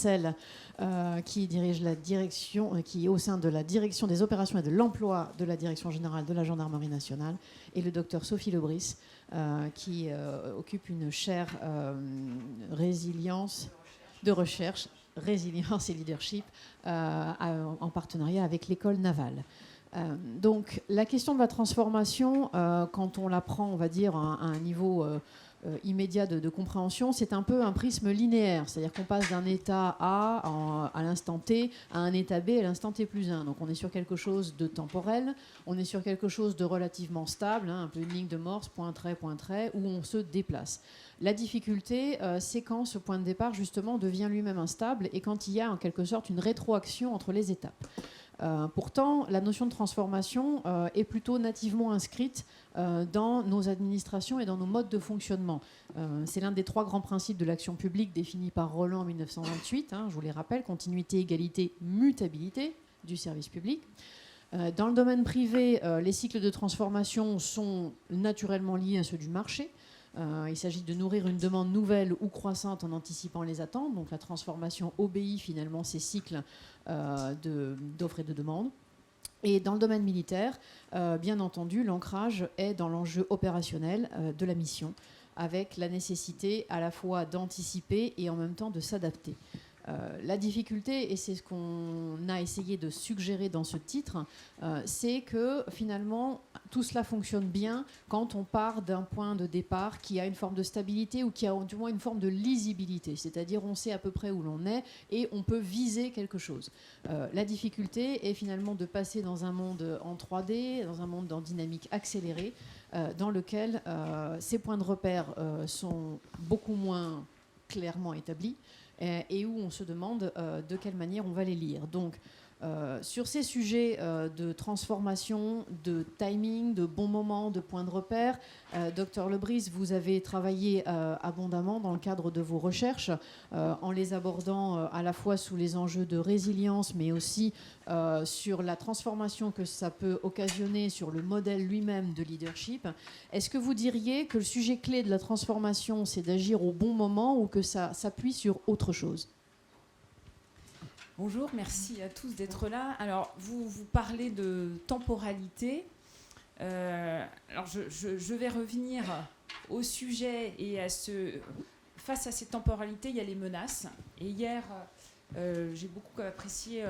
Marcel, qui dirige la direction, qui est au sein de la direction des opérations et de l'emploi de la Direction générale de la Gendarmerie nationale, et le docteur Sophie Lebris, qui occupe une chaire résilience de recherche, résilience et leadership, en partenariat avec l'école navale. Donc la question de la transformation, quand on la prend, on va dire, à un niveau immédiat de compréhension, c'est un peu un prisme linéaire, c'est-à-dire qu'on passe d'un état A à l'instant T à un état B à l'instant T plus 1. Donc on est sur quelque chose de temporel, on est sur quelque chose de relativement stable, un peu une ligne de Morse, point trait, où on se déplace. La difficulté, c'est quand ce point de départ, justement, devient lui-même instable et quand il y a en quelque sorte une rétroaction entre les étapes. Pourtant, la notion de transformation est plutôt nativement inscrite dans nos administrations et dans nos modes de fonctionnement. C'est l'un des 3 grands principes de l'action publique définis par Roland en 1928. Je vous les rappelle, continuité, égalité, mutabilité du service public. Dans le domaine privé, les cycles de transformation sont naturellement liés à ceux du marché. Il s'agit de nourrir une demande nouvelle ou croissante en anticipant les attentes. Donc la transformation obéit finalement ces cycles d'offres et de demande. Et dans le domaine militaire, bien entendu, l'ancrage est dans l'enjeu opérationnel de la mission, avec la nécessité à la fois d'anticiper et en même temps de s'adapter. La difficulté, et c'est ce qu'on a essayé de suggérer dans ce titre, c'est que finalement tout cela fonctionne bien quand on part d'un point de départ qui a une forme de stabilité ou qui a du moins une forme de lisibilité, c'est-à-dire on sait à peu près où l'on est et on peut viser quelque chose. La difficulté est finalement de passer dans un monde en 3D, dans un monde en dynamique accélérée, dans lequel ces points de repère sont beaucoup moins clairement établis, et où on se demande de quelle manière on va les lire. Donc, sur ces sujets de transformation, de timing, de bon moment, de point de repère, Dr Lebris, vous avez travaillé abondamment dans le cadre de vos recherches, en les abordant à la fois sous les enjeux de résilience, mais aussi sur la transformation que ça peut occasionner sur le modèle lui-même de leadership. Est-ce que vous diriez que le sujet clé de la transformation, c'est d'agir au bon moment ou que ça s'appuie sur autre chose ? Bonjour, merci à tous d'être là. Alors, vous parlez de temporalité. Alors, je vais revenir au sujet et face à ces temporalités, il y a les menaces. Et hier, j'ai beaucoup apprécié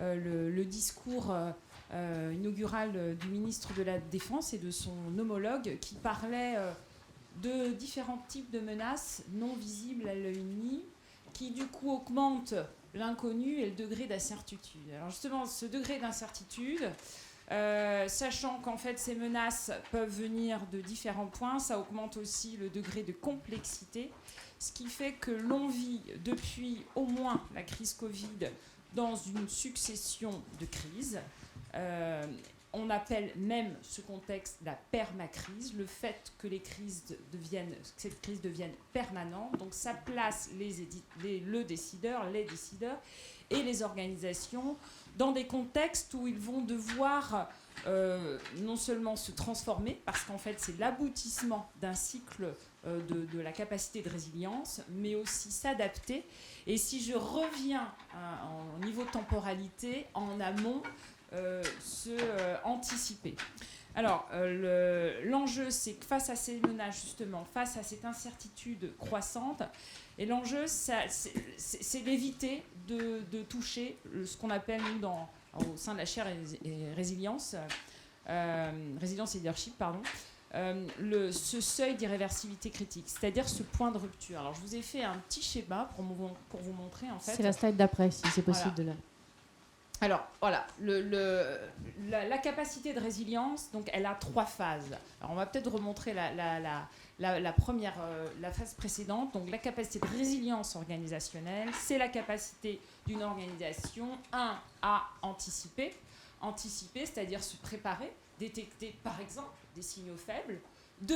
le discours inaugural du ministre de la Défense et de son homologue qui parlait de différents types de menaces non visibles à l'œil nu qui, du coup, augmentent l'inconnu et le degré d'incertitude. Alors justement, ce degré d'incertitude, sachant qu'en fait ces menaces peuvent venir de différents points, ça augmente aussi le degré de complexité, ce qui fait que l'on vit depuis au moins la crise Covid dans une succession de crises. On appelle même ce contexte la permacrise, le fait que cette crise devienne permanente. Donc ça place le décideur, les décideurs et les organisations dans des contextes où ils vont devoir non seulement se transformer, parce qu'en fait c'est l'aboutissement d'un cycle de la capacité de résilience, mais aussi s'adapter. Et si je reviens au niveau de temporalité, en amont, anticiper. Alors, l'enjeu, c'est que face à ces menaces, justement, face à cette incertitude croissante, et l'enjeu, c'est d'éviter de toucher ce qu'on appelle, nous, au sein de la chaire résilience et leadership, pardon, ce seuil d'irréversibilité critique, c'est-à-dire ce point de rupture. Alors, je vous ai fait un petit schéma pour vous montrer, en fait. C'est la slide d'après, si c'est possible de la... Alors, voilà, la capacité de résilience, donc, elle a 3 phases. Alors, on va peut-être remontrer la première, la phase précédente. Donc, la capacité de résilience organisationnelle, c'est la capacité d'une organisation, à anticiper, c'est-à-dire se préparer, détecter, par exemple, des signaux faibles. 2,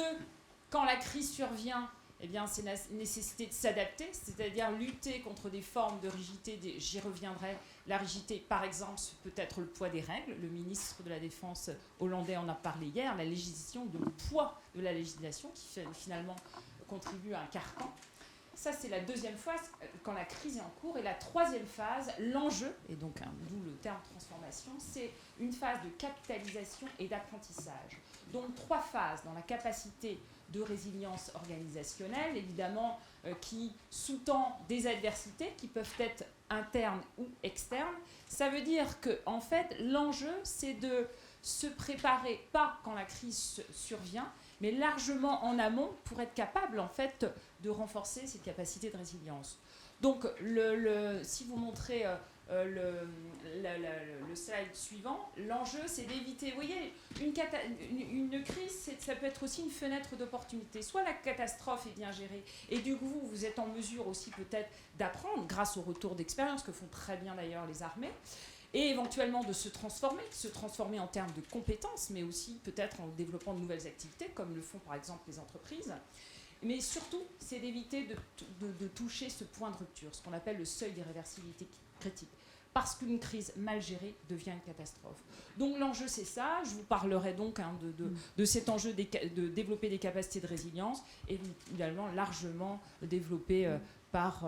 quand la crise survient, eh bien, c'est la nécessité de s'adapter, c'est-à-dire lutter contre des formes de rigidité, j'y reviendrai. La rigidité, par exemple, peut être le poids des règles. Le ministre de la Défense hollandais en a parlé hier, la législation, le poids de la législation qui finalement contribue à un carcan. Ça, c'est la deuxième phase, quand la crise est en cours. Et la troisième phase, l'enjeu, et donc d'où le terme transformation, c'est une phase de capitalisation et d'apprentissage. Donc 3 phases dans la capacité de résilience organisationnelle, évidemment, qui sous-tend des adversités qui peuvent être internes ou externes. Ça veut dire que, en fait, l'enjeu, c'est de se préparer, pas quand la crise survient, mais largement en amont pour être capable, en fait, de renforcer cette capacité de résilience. Donc, si vous montrez le slide suivant, l'enjeu, c'est d'éviter, vous voyez, une crise, ça peut être aussi une fenêtre d'opportunité. Soit la catastrophe est bien gérée, et du coup, vous êtes en mesure aussi peut-être d'apprendre, grâce au retour d'expérience, que font très bien d'ailleurs les armées, et éventuellement de se transformer en termes de compétences, mais aussi peut-être en développant de nouvelles activités, comme le font par exemple les entreprises. Mais surtout, c'est d'éviter de toucher ce point de rupture, ce qu'on appelle le seuil d'irréversibilité critique. Parce qu'une crise mal gérée devient une catastrophe. Donc l'enjeu, c'est ça. Je vous parlerai donc de cet enjeu de développer des capacités de résilience, et également largement développé par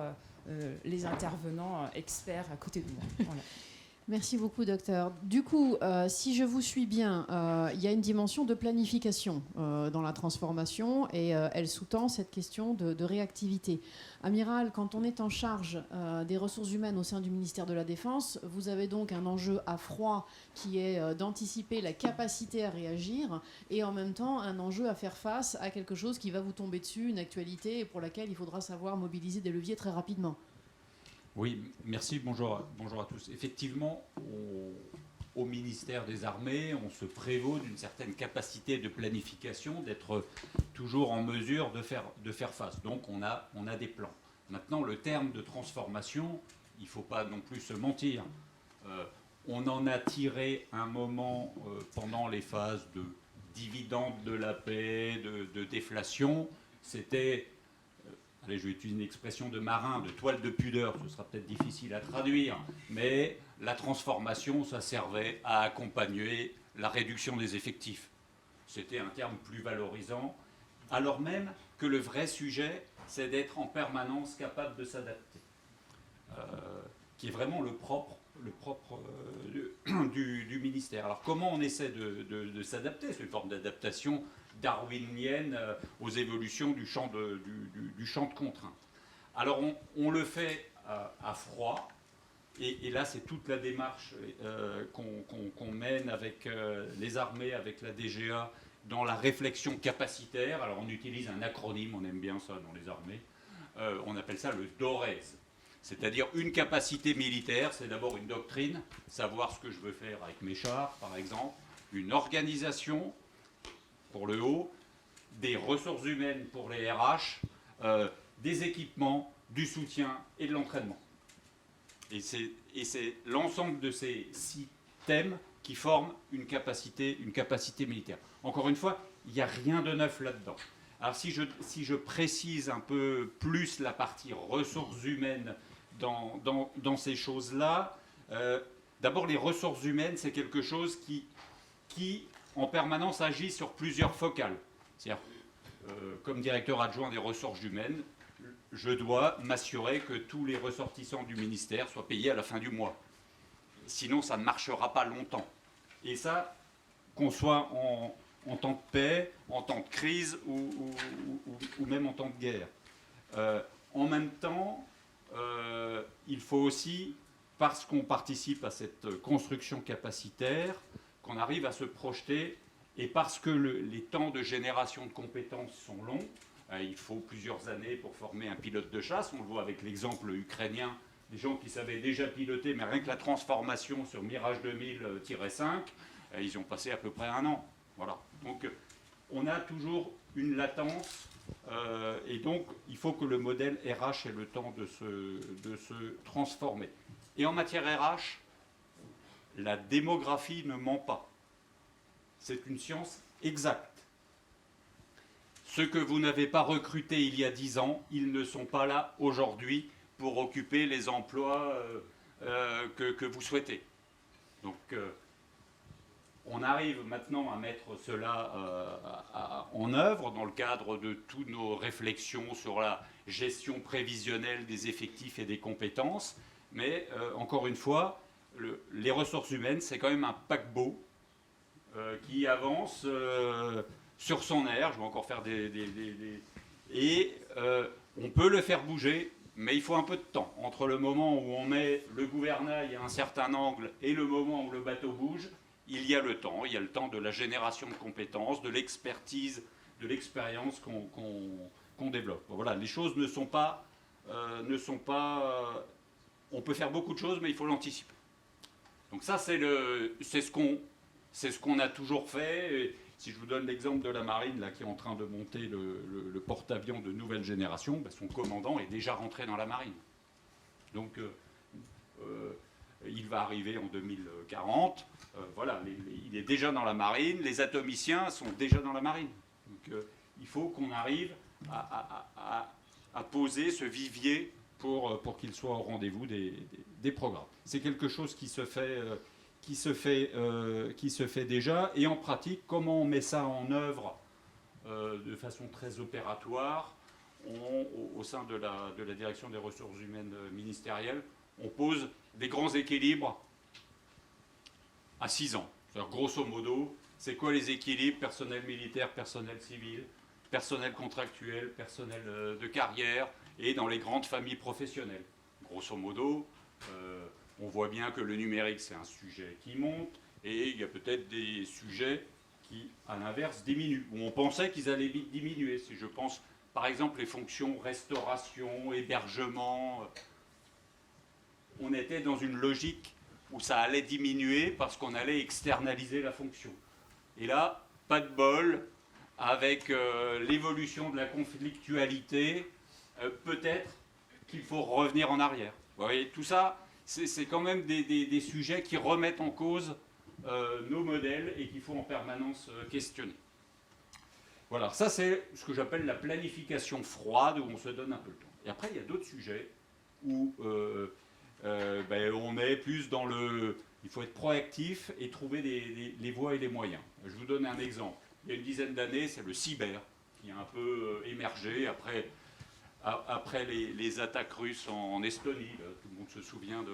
les intervenants experts à côté de moi. Voilà. Merci beaucoup, docteur. Du coup, si je vous suis bien, il y a une dimension de planification dans la transformation, et elle sous-tend cette question de réactivité. Amiral, quand on est en charge des ressources humaines au sein du ministère de la Défense, vous avez donc un enjeu à froid qui est d'anticiper la capacité à réagir, et en même temps un enjeu à faire face à quelque chose qui va vous tomber dessus, une actualité pour laquelle il faudra savoir mobiliser des leviers très rapidement. Oui, merci, bonjour à tous. Effectivement, au ministère des Armées, on se prévaut d'une certaine capacité de planification, d'être toujours en mesure de faire face. Donc on a des plans. Maintenant, le terme de transformation, il ne faut pas non plus se mentir. On en a tiré un moment pendant les phases de dividendes de la paix, de déflation. C'était... Allez, je vais utiliser une expression de marin, de toile de pudeur, ce sera peut-être difficile à traduire, mais la transformation, ça servait à accompagner la réduction des effectifs. C'était un terme plus valorisant, alors même que le vrai sujet, c'est d'être en permanence capable de s'adapter, qui est vraiment le propre du ministère. Alors comment on essaie de s'adapter? C'est une forme d'adaptation darwinienne aux évolutions du champ de contrainte. Alors on le fait à froid, et là c'est toute la démarche qu'on mène avec les armées, avec la DGA, dans la réflexion capacitaire. Alors on utilise un acronyme, on aime bien ça dans les armées, on appelle ça le DORES. C'est-à-dire une capacité militaire, c'est d'abord une doctrine, savoir ce que je veux faire avec mes chars par exemple, une organisation pour le haut, des ressources humaines pour les RH, des équipements, du soutien et de l'entraînement. Et c'est l'ensemble de ces 6 thèmes qui forment une capacité militaire. Encore une fois, il n'y a rien de neuf là-dedans. Alors si je précise un peu plus la partie ressources humaines dans ces choses-là, d'abord les ressources humaines, c'est quelque chose qui en permanence agit sur plusieurs focales. C'est-à-dire, comme directeur adjoint des ressources humaines, je dois m'assurer que tous les ressortissants du ministère soient payés à la fin du mois. Sinon, ça ne marchera pas longtemps. Et ça, qu'on soit en temps de paix, en temps de crise ou même en temps de guerre. En même temps, il faut aussi, parce qu'on participe à cette construction capacitaire, qu'on arrive à se projeter, et parce que les temps de génération de compétences sont longs, il faut plusieurs années pour former un pilote de chasse. On le voit avec l'exemple ukrainien, des gens qui savaient déjà piloter, mais rien que la transformation sur Mirage 2000-5, ils ont passé à peu près 1 an. Voilà. Donc on a toujours une latence, et donc il faut que le modèle RH ait le temps de se transformer. Et en matière RH, la démographie ne ment pas. C'est une science exacte. Ceux que vous n'avez pas recrutés il y a 10 ans, ils ne sont pas là aujourd'hui pour occuper les emplois que vous souhaitez. Donc on arrive maintenant à mettre cela en œuvre dans le cadre de toutes nos réflexions sur la gestion prévisionnelle des effectifs et des compétences. Mais encore une fois, les ressources humaines, c'est quand même un paquebot qui avance sur son air. Je vais encore faire et on peut le faire bouger, mais il faut un peu de temps. Entre le moment où on met le gouvernail à un certain angle et le moment où le bateau bouge, il y a le temps. Il y a le temps de la génération de compétences, de l'expertise, de l'expérience qu'on développe. Voilà, les choses ne sont pas... on peut faire beaucoup de choses, mais il faut l'anticiper. Donc ça, c'est ce qu'on a toujours fait. Et si je vous donne l'exemple de la marine là, qui est en train de monter le porte-avions de nouvelle génération, ben, son commandant est déjà rentré dans la marine. Donc il va arriver en 2040. Voilà, il est déjà dans la marine. Les atomiciens sont déjà dans la marine. Donc il faut qu'on arrive à poser ce vivier pour qu'il soit au rendez-vous des programmes. C'est quelque chose qui se fait déjà. Et en pratique, comment on met ça en œuvre de façon très opératoire? Au sein de la direction des ressources humaines ministérielles, on pose des grands équilibres à 6 ans. C'est-à-dire, grosso modo, c'est quoi les équilibres personnel militaire, personnel civil, personnel contractuel, personnel de carrière et dans les grandes familles professionnelles. Grosso modo, on voit bien que le numérique, c'est un sujet qui monte et il y a peut-être des sujets qui, à l'inverse, diminuent, où on pensait qu'ils allaient diminuer. Si je pense, par exemple, les fonctions restauration, hébergement, on était dans une logique où ça allait diminuer parce qu'on allait externaliser la fonction. Et là, pas de bol, avec l'évolution de la conflictualité, peut-être qu'il faut revenir en arrière. Vous voyez, tout ça, c'est quand même des sujets qui remettent en cause nos modèles et qu'il faut en permanence questionner. Voilà, ça c'est ce que j'appelle la planification froide, où on se donne un peu le temps. Et après, il y a d'autres sujets où on est plus dans il faut être proactif et trouver les voies et les moyens. Je vous donne un exemple. Il y a une dizaine d'années, c'est le cyber qui a un peu émergé après les attaques russes en Estonie. Tout le monde se souvient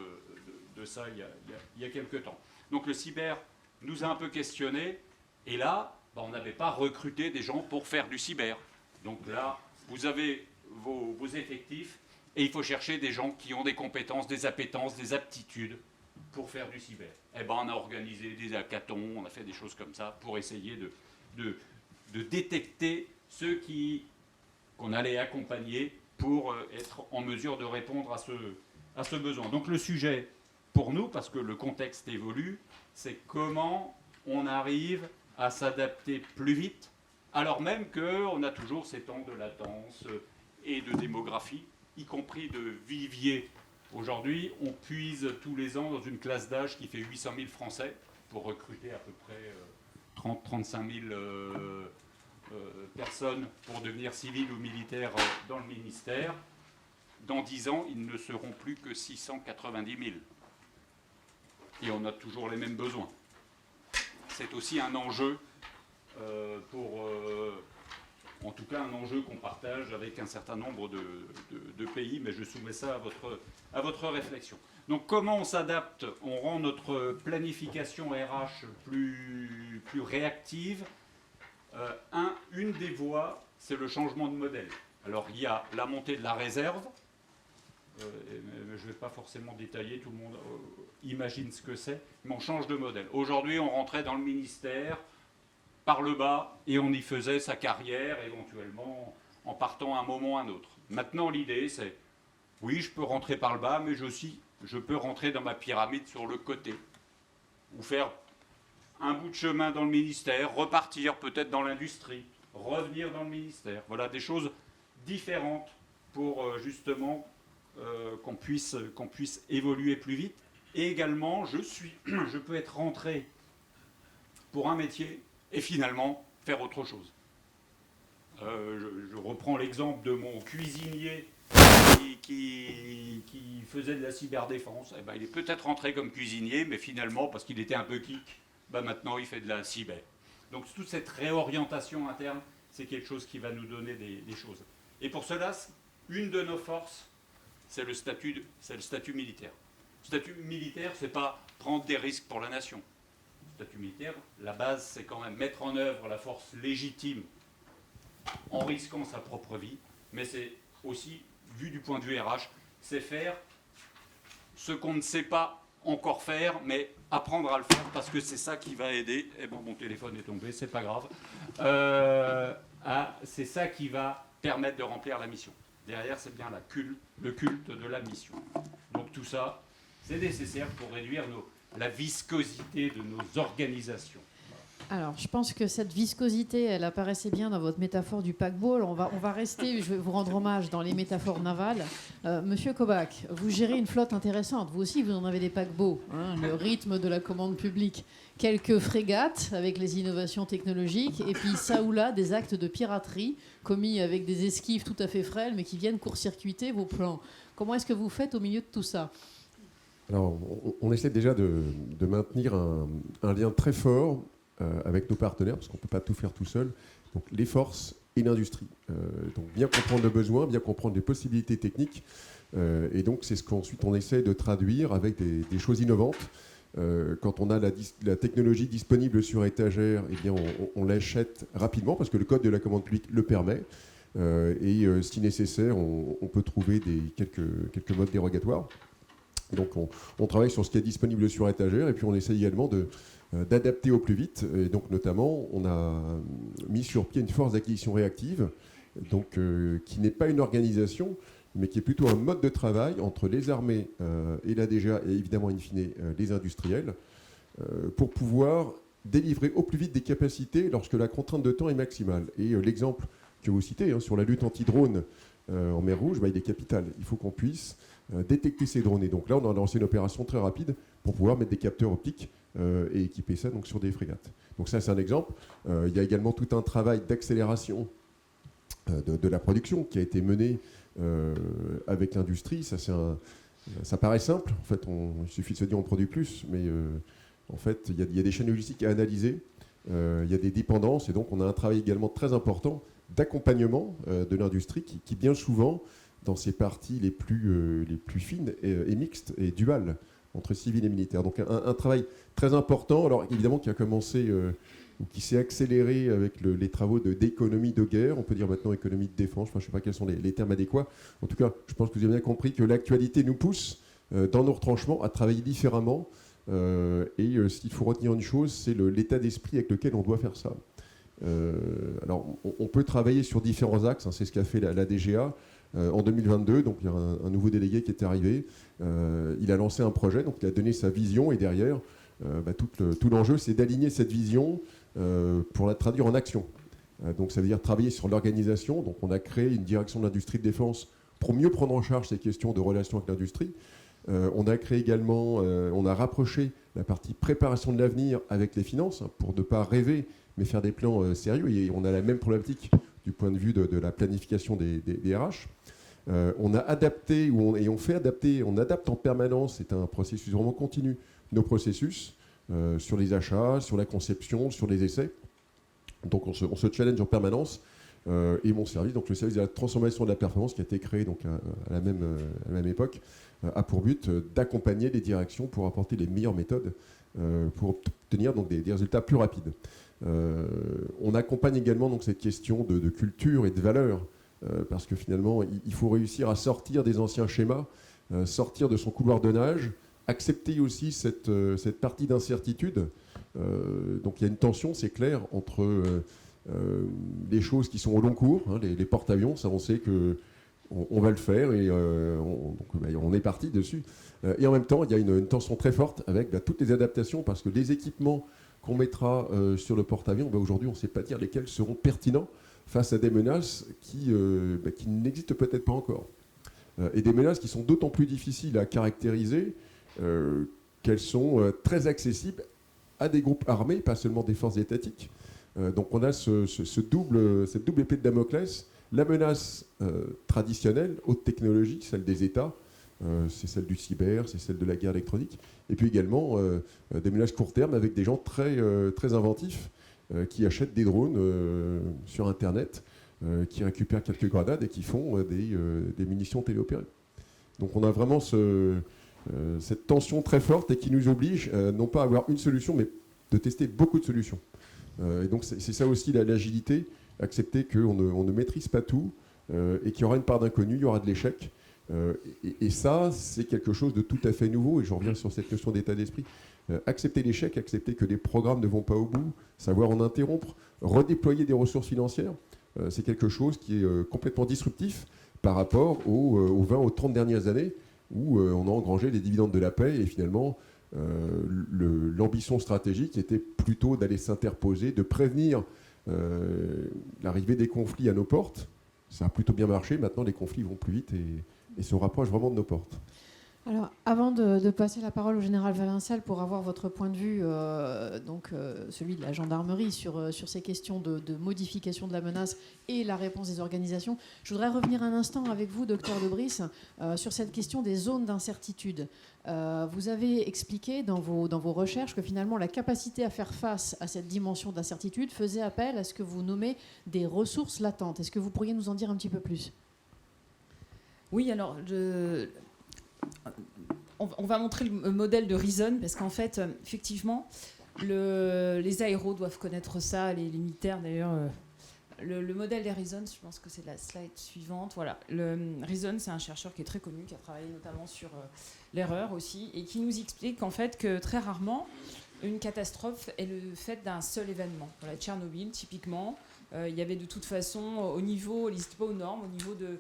de ça il y a quelque temps. Donc le cyber nous a un peu questionnés. Et là, on n'avait pas recruté des gens pour faire du cyber. Donc là, vous avez vos effectifs et il faut chercher des gens qui ont des compétences, des appétences, des aptitudes pour faire du cyber. Eh ben, on a organisé des hackathons, on a fait des choses comme ça pour essayer de détecter ceux qu'on allait accompagner pour être en mesure de répondre à ce besoin. Donc le sujet pour nous, parce que le contexte évolue, c'est comment on arrive à s'adapter plus vite, alors même qu'on a toujours ces temps de latence et de démographie, y compris de vivier. Aujourd'hui, on puise tous les ans dans une classe d'âge qui fait 800 000 Français pour recruter à peu près 30-35 000 personnes pour devenir civils ou militaires dans le ministère. Dans 10 ans, ils ne seront plus que 690 000. Et on a toujours les mêmes besoins. C'est aussi un enjeu en tout cas un enjeu qu'on partage avec un certain nombre de pays, mais je soumets ça à votre réflexion. Donc comment on s'adapte? On rend notre planification RH plus réactive. Une des voies, c'est le changement de modèle. Alors il y a la montée de la réserve. Je ne vais pas forcément détailler, tout le monde imagine ce que c'est, mais on change de modèle. Aujourd'hui, on rentrait dans le ministère par le bas et on y faisait sa carrière éventuellement en partant à un moment ou à un autre. Maintenant, l'idée, c'est, oui, je peux rentrer par le bas, mais je peux rentrer dans ma pyramide sur le côté, ou faire un bout de chemin dans le ministère, repartir peut-être dans l'industrie, revenir dans le ministère. Voilà, des choses différentes pour justement qu'on puisse évoluer plus vite. Et également, je peux être rentré pour un métier et finalement faire autre chose. Je reprends l'exemple de mon cuisinier qui faisait de la cyberdéfense. Eh ben, il est peut-être rentré comme cuisinier, mais finalement, parce qu'il était un peu geek, maintenant il fait de la cyber. Donc toute cette réorientation interne, c'est quelque chose qui va nous donner des choses. Et pour cela, une de nos forces, c'est le statut militaire. Le statut militaire, c'est pas prendre des risques pour la nation. Le statut militaire, la base, c'est quand même mettre en œuvre la force légitime en risquant sa propre vie, mais c'est aussi, vu du point de vue RH, c'est faire ce qu'on ne sait pas encore faire, mais apprendre à le faire, parce que c'est ça qui va aider. Et bon, mon téléphone est tombé, c'est pas grave. C'est ça qui va permettre de remplir la mission. Derrière, c'est bien le culte de la mission. Donc tout ça, c'est nécessaire pour réduire la viscosité de nos organisations. Alors, je pense que cette viscosité, elle apparaissait bien dans votre métaphore du paquebot. On va rester, je vais vous rendre hommage dans les métaphores navales. Monsieur Kobach, vous gérez une flotte intéressante. Vous aussi, vous en avez des paquebots, hein, le rythme de la commande publique. Quelques frégates avec les innovations technologiques, et puis ça ou là, des actes de piraterie commis avec des esquives tout à fait frêles, mais qui viennent court-circuiter vos plans. Comment est-ce que vous faites au milieu de tout ça ? Alors, on essaie déjà de maintenir un lien très fort avec nos partenaires, parce qu'on ne peut pas tout faire tout seul, donc les forces et l'industrie. Donc bien comprendre le besoin, bien comprendre les possibilités techniques, et donc c'est ce qu'ensuite on essaie de traduire avec des choses innovantes. Quand on a la technologie disponible sur étagère, eh bien on l'achète rapidement, parce que le code de la commande publique le permet, et si nécessaire, on peut trouver quelques modes dérogatoires. Donc on travaille sur ce qui est disponible sur étagère, et puis on essaie également d'adapter au plus vite. Et donc notamment, on a mis sur pied une force d'acquisition réactive, donc, qui n'est pas une organisation, mais qui est plutôt un mode de travail entre les armées et la DGA, et évidemment, in fine, les industriels, pour pouvoir délivrer au plus vite des capacités lorsque la contrainte de temps est maximale. Et l'exemple que vous citez sur la lutte anti-drone en mer Rouge, il est capital. Il faut qu'on puisse détecter ces drones. Et donc là, on a lancé une opération très rapide pour pouvoir mettre des capteurs optiques et équiper ça donc, sur des frégates. Donc ça, c'est un exemple. Il y a également tout un travail d'accélération de la production qui a été mené avec l'industrie. Ça paraît simple. En fait, il suffit de se dire on produit plus, mais en fait, il y a des chaînes logistiques à analyser. Il y a des dépendances, et donc on a un travail également très important d'accompagnement de l'industrie qui bien souvent, dans ses parties les plus fines et mixtes et duales entre civils et militaires. Donc un travail très important, alors évidemment qui a commencé ou qui s'est accéléré avec les travaux d'économie de guerre, on peut dire maintenant économie de défense, je ne sais pas quels sont les termes adéquats. En tout cas, je pense que vous avez bien compris que l'actualité nous pousse dans nos retranchements à travailler différemment. Et s'il faut retenir une chose, c'est l'état d'esprit avec lequel on doit faire ça. Alors, on peut travailler sur différents axes, c'est ce qu'a fait la DGA. En 2022, donc il y a un nouveau délégué qui est arrivé. Il a lancé un projet, donc il a donné sa vision, et derrière, tout l'enjeu, c'est d'aligner cette vision pour la traduire en action. Donc ça veut dire travailler sur l'organisation. Donc on a créé une direction de l'industrie de défense pour mieux prendre en charge ces questions de relations avec l'industrie. On a créé également, on a rapproché la partie préparation de l'avenir avec les finances pour ne pas rêver, mais faire des plans sérieux. Et on a la même problématique du point de vue de la planification des RH. On a adapté, on adapte en permanence, c'est un processus vraiment continu, nos processus sur les achats, sur la conception, sur les essais. Donc on se challenge en permanence. Et mon service, donc le service de la transformation de la performance qui a été créé donc à la même époque, a pour but d'accompagner les directions pour apporter les meilleures méthodes pour obtenir donc des résultats plus rapides. On accompagne également donc cette question de culture et de valeur, parce que finalement, il faut réussir à sortir des anciens schémas, sortir de son couloir de nage, accepter aussi cette partie d'incertitude. Donc il y a une tension, c'est clair, entre les choses qui sont au long cours, les porte-avions, ça on sait qu'on va le faire et on est parti dessus. Et en même temps, il y a une tension très forte avec toutes les adaptations, parce que les équipements qu'on mettra sur le porte-avions, aujourd'hui on ne sait pas dire lesquels seront pertinents face à des menaces qui n'existent peut-être pas encore. Et des menaces qui sont d'autant plus difficiles à caractériser qu'elles sont très accessibles à des groupes armés, pas seulement des forces étatiques. Donc on a cette double épée de Damoclès, la menace traditionnelle, haute technologie, celle des États, c'est celle du cyber, c'est celle de la guerre électronique, et puis également des menaces court terme avec des gens très inventifs qui achètent des drones sur Internet qui récupèrent quelques grenades et qui font des munitions téléopérées. Donc on a vraiment cette tension très forte et qui nous oblige non pas à avoir une solution, mais de tester beaucoup de solutions. Et donc c'est ça aussi l'agilité, accepter qu'on ne maîtrise pas tout et qu'il y aura une part d'inconnu, il y aura de l'échec. Et ça, c'est quelque chose de tout à fait nouveau, et je reviens sur cette notion d'état d'esprit. Accepter l'échec, accepter que les programmes ne vont pas au bout, savoir en interrompre, redéployer des ressources financières, c'est quelque chose qui est complètement disruptif par rapport aux 20 aux 30 dernières années où on a engrangé les dividendes de la paix et finalement l'ambition stratégique était plutôt d'aller s'interposer, de prévenir l'arrivée des conflits à nos portes. Ça a plutôt bien marché, maintenant les conflits vont plus vite et se rapprochent vraiment de nos portes. Alors, avant de passer la parole au général Valencial pour avoir votre point de vue, celui de la gendarmerie sur ces questions de modification de la menace et la réponse des organisations, je voudrais revenir un instant avec vous, docteur Lebris, sur cette question des zones d'incertitude. Vous avez expliqué dans vos recherches que finalement la capacité à faire face à cette dimension d'incertitude faisait appel à ce que vous nommez des ressources latentes. Est-ce que vous pourriez nous en dire un petit peu plus ? Oui, alors on va montrer le modèle de Reason parce qu'en fait, effectivement, les aéros doivent connaître ça, les militaires d'ailleurs. Le modèle des Reason, je pense que c'est la slide suivante. Voilà, Reason, c'est un chercheur qui est très connu, qui a travaillé notamment sur l'erreur aussi, et qui nous explique qu'en fait, que très rarement, une catastrophe est le fait d'un seul événement. Voilà, Tchernobyl, typiquement, il y avait de toute façon, au niveau, ils n'étaient pas aux normes, au niveau des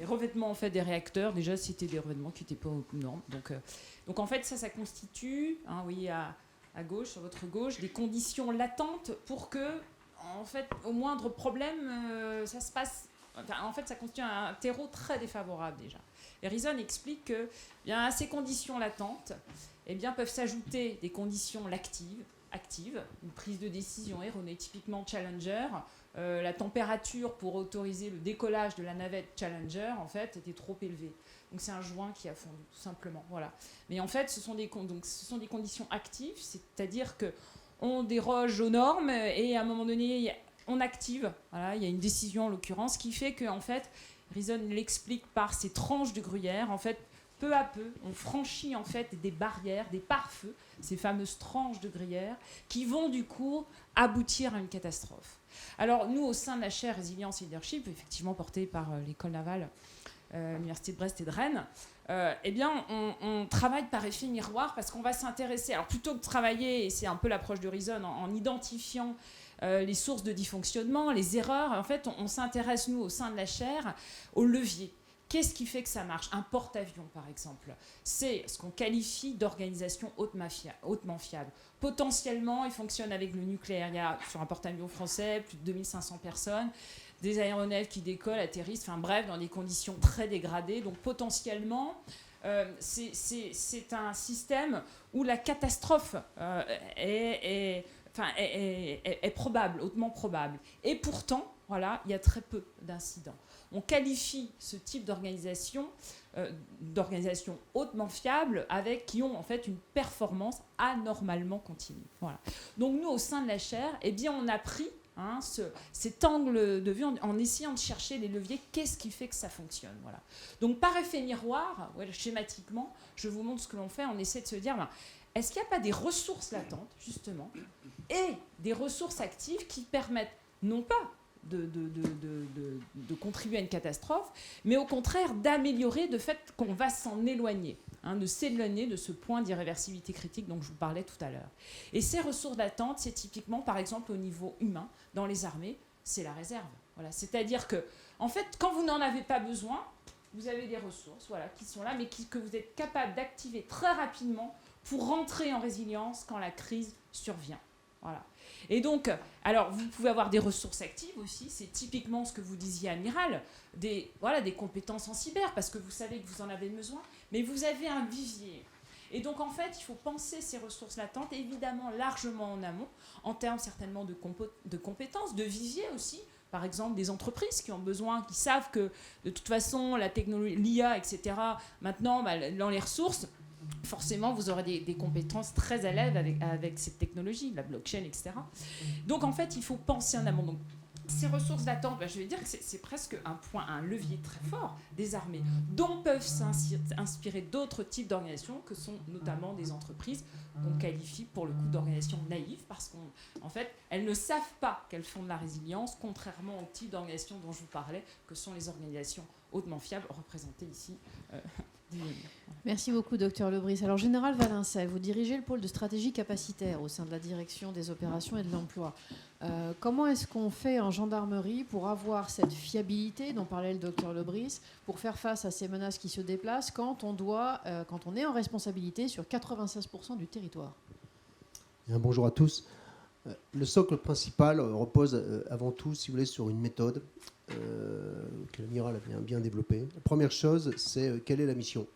revêtements en fait, des réacteurs, déjà c'était des revêtements qui n'étaient pas aux normes. Donc en fait ça constitue, hein, vous voyez à gauche, sur votre gauche, des conditions latentes pour que, en fait, au moindre problème, ça se passe. Enfin, en fait, ça constitue un terreau très défavorable déjà. Et Reason explique que, bien, à ces conditions latentes, eh bien, peuvent s'ajouter des conditions actives, une prise de décision erronée, typiquement Challenger. La température pour autoriser le décollage de la navette Challenger, en fait, était trop élevée. Donc c'est un joint qui a fondu, tout simplement. Voilà. Mais en fait, ce sont des conditions actives, c'est-à-dire qu'on déroge aux normes et à un moment donné, on active. Voilà, il y a une décision en l'occurrence qui fait que, en fait, Reason l'explique par ces tranches de gruyère. En fait, peu à peu, on franchit en fait des barrières, des pare-feux, ces fameuses tranches de gruyère, qui vont du coup aboutir à une catastrophe. Alors nous, au sein de la chaire Résilience et Leadership, effectivement portée par l'école navale, l'université de Brest et de Rennes, eh bien, on travaille par effet miroir parce qu'on va s'intéresser, alors plutôt que de travailler, et c'est un peu l'approche de Reason, en identifiant les sources de dysfonctionnement, les erreurs, en fait, on s'intéresse, nous, au sein de la chaire, aux leviers. Qu'est-ce qui fait que ça marche ? Un porte-avions, par exemple, c'est ce qu'on qualifie d'organisation hautement fiable. Potentiellement, il fonctionne avec le nucléaire. Il y a, sur un porte-avions français, plus de 2500 personnes, des aéronefs qui décollent, atterrissent, enfin bref, dans des conditions très dégradées. Donc potentiellement, c'est un système où la catastrophe est probable, hautement probable. Et pourtant, voilà, il y a très peu d'incidents. On qualifie ce type d'organisation hautement fiable qui ont en fait une performance anormalement continue. Voilà. Donc nous, au sein de la chaire, eh bien, on a pris cet angle de vue en essayant de chercher les leviers, qu'est-ce qui fait que ça fonctionne. Voilà. Donc par effet miroir, schématiquement, je vous montre ce que l'on fait, on essaie de se dire, est-ce qu'il n'y a pas des ressources latentes, justement, et des ressources actives qui permettent non pas de contribuer à une catastrophe, mais au contraire d'améliorer de fait qu'on va s'en éloigner, de s'éloigner de ce point d'irréversibilité critique dont je vous parlais tout à l'heure. Et ces ressources latentes, c'est typiquement, par exemple, au niveau humain, dans les armées, c'est la réserve. Voilà. C'est-à-dire que, en fait, quand vous n'en avez pas besoin, vous avez des ressources qui sont là, mais que vous êtes capable d'activer très rapidement pour rentrer en résilience quand la crise survient. Voilà. Et donc, alors vous pouvez avoir des ressources actives aussi, c'est typiquement ce que vous disiez, Amiral, des compétences en cyber, parce que vous savez que vous en avez besoin, mais vous avez un vivier. Et donc, en fait, il faut penser ces ressources latentes, évidemment, largement en amont, en termes certainement de compétences, de vivier aussi, par exemple, des entreprises qui ont besoin, qui savent que, de toute façon, la technologie, l'IA, etc., maintenant, dans les ressources, forcément, vous aurez des compétences très à l'aise avec cette technologie, la blockchain, etc. Donc, en fait, il faut penser en amont. Donc, Ces ressources d'attente, je vais dire que c'est presque un levier très fort des armées, dont peuvent s'inspirer d'autres types d'organisations que sont notamment des entreprises qu'on qualifie pour le coup d'organisations naïves, parce qu'en fait, elles ne savent pas qu'elles font de la résilience, contrairement au type d'organisation dont je vous parlais, que sont les organisations hautement fiables, représentées ici. Merci beaucoup, docteur Lebris. Alors, Général Valincey, vous dirigez le pôle de stratégie capacitaire au sein de la direction des opérations et de l'emploi. Comment est-ce qu'on fait en gendarmerie pour avoir cette fiabilité dont parlait le docteur Lebris, pour faire face à ces menaces qui se déplacent quand on est en responsabilité sur 96% du territoire? Bonjour à tous. Le socle principal repose avant tout, si vous voulez, sur une méthode que l'amiral a bien développée. La première chose, c'est quelle est la mission.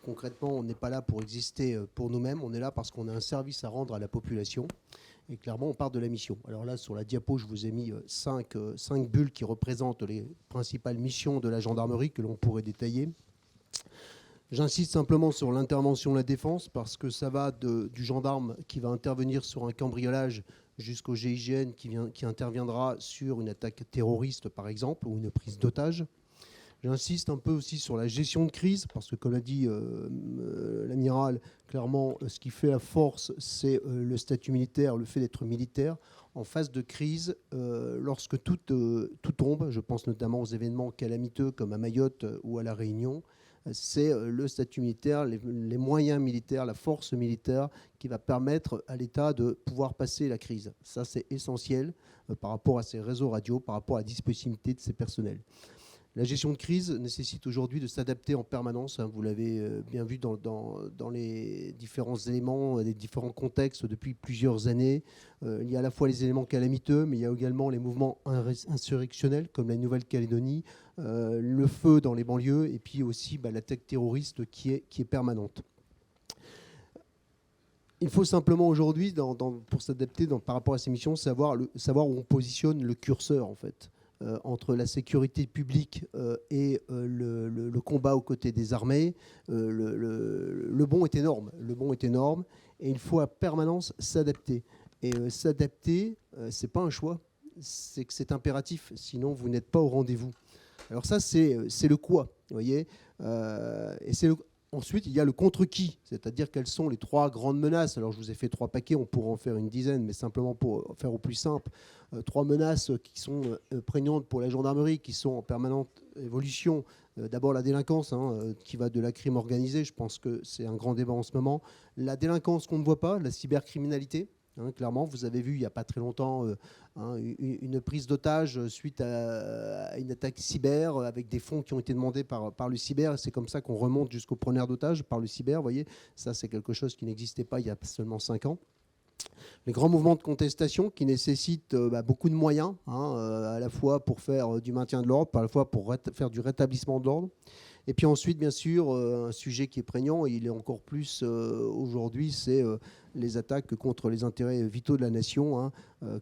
Concrètement, on n'est pas là pour exister pour nous-mêmes, on est là parce qu'on a un service à rendre à la population. Et clairement, on part de la mission. Alors là, sur la diapo, je vous ai mis 5 bulles qui représentent les principales missions de la gendarmerie que l'on pourrait détailler. J'insiste simplement sur l'intervention de la défense parce que ça va du gendarme qui va intervenir sur un cambriolage jusqu'au GIGN qui interviendra sur une attaque terroriste, par exemple, ou une prise d'otage. J'insiste un peu aussi sur la gestion de crise, parce que, comme l'a dit l'amiral, clairement, ce qui fait la force, c'est le statut militaire, le fait d'être militaire. En phase de crise, lorsque tout tombe, je pense notamment aux événements calamiteux comme à Mayotte ou à La Réunion, c'est le statut militaire, les moyens militaires, la force militaire qui va permettre à l'État de pouvoir passer la crise. Ça, c'est essentiel par rapport à ses réseaux radio, par rapport à la disponibilité de ses personnels. La gestion de crise nécessite aujourd'hui de s'adapter en permanence. Vous l'avez bien vu dans les différents éléments, les différents contextes depuis plusieurs années. Il y a à la fois les éléments calamiteux, mais il y a également les mouvements insurrectionnels comme la Nouvelle-Calédonie, le feu dans les banlieues et puis aussi l'attaque terroriste qui est permanente. Il faut simplement aujourd'hui, pour s'adapter par rapport à ces missions, savoir où on positionne le curseur en fait. Entre la sécurité publique et le combat aux côtés des armées, le bond est énorme. Le bond est énorme et il faut à permanence s'adapter. Et s'adapter, c'est pas un choix, c'est que c'est impératif. Sinon, vous n'êtes pas au rendez-vous. Alors ça, c'est le quoi, vous voyez. Et c'est ensuite, il y a le contre-qui, c'est-à-dire quelles sont les 3 grandes menaces. Alors, je vous ai fait 3 paquets, on pourrait en faire une dizaine, mais simplement pour faire au plus simple, 3 menaces qui sont prégnantes pour la gendarmerie, qui sont en permanente évolution. D'abord, la délinquance, qui va de la crime organisée, je pense que c'est un grand débat en ce moment. La délinquance qu'on ne voit pas, la cybercriminalité. Clairement, vous avez vu il n'y a pas très longtemps une prise d'otage suite à une attaque cyber avec des fonds qui ont été demandés par le cyber. C'est comme ça qu'on remonte jusqu'au preneur d'otage par le cyber. Vous voyez, ça c'est quelque chose qui n'existait pas il y a seulement 5 ans. Les grands mouvements de contestation qui nécessitent beaucoup de moyens, à la fois pour faire du maintien de l'ordre, à la fois pour faire du rétablissement de l'ordre. Et puis ensuite, bien sûr, un sujet qui est prégnant, et il est encore plus aujourd'hui, c'est les attaques contre les intérêts vitaux de la nation,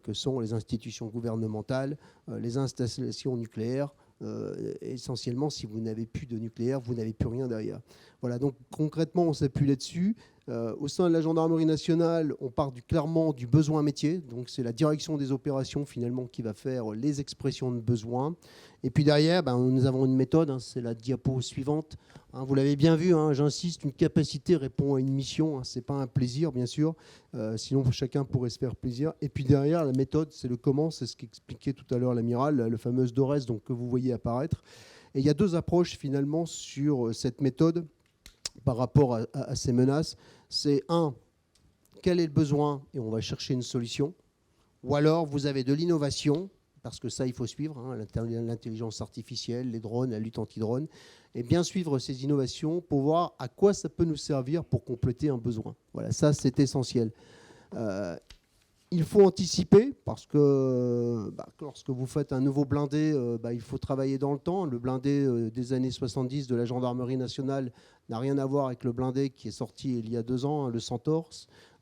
que sont les institutions gouvernementales, les installations nucléaires. Essentiellement, si vous n'avez plus de nucléaire, vous n'avez plus rien derrière. Voilà, donc concrètement, on s'appuie là-dessus. Au sein de la gendarmerie nationale, on part clairement du besoin métier. Donc c'est la direction des opérations finalement qui va faire les expressions de besoin. Et puis derrière, nous avons une méthode, c'est la diapo suivante. Vous l'avez bien vu, j'insiste, une capacité répond à une mission. Ce n'est pas un plaisir, bien sûr. Sinon, chacun pourrait se faire plaisir. Et puis derrière, la méthode, c'est le comment. C'est ce qu'expliquait tout à l'heure l'amiral, le fameux DORES que vous voyez apparaître. Et il y a 2 approches finalement sur cette méthode par rapport à ces menaces. C'est quel est le besoin et on va chercher une solution. Ou alors vous avez de l'innovation, parce que ça il faut suivre, l'intelligence artificielle, les drones, la lutte anti-drone, et bien suivre ces innovations pour voir à quoi ça peut nous servir pour compléter un besoin. Voilà, ça c'est essentiel. Il faut anticiper parce que lorsque vous faites un nouveau blindé, il faut travailler dans le temps. Le blindé des années 70 de la gendarmerie nationale n'a rien à voir avec le blindé qui est sorti il y a 2 ans, le Centaure.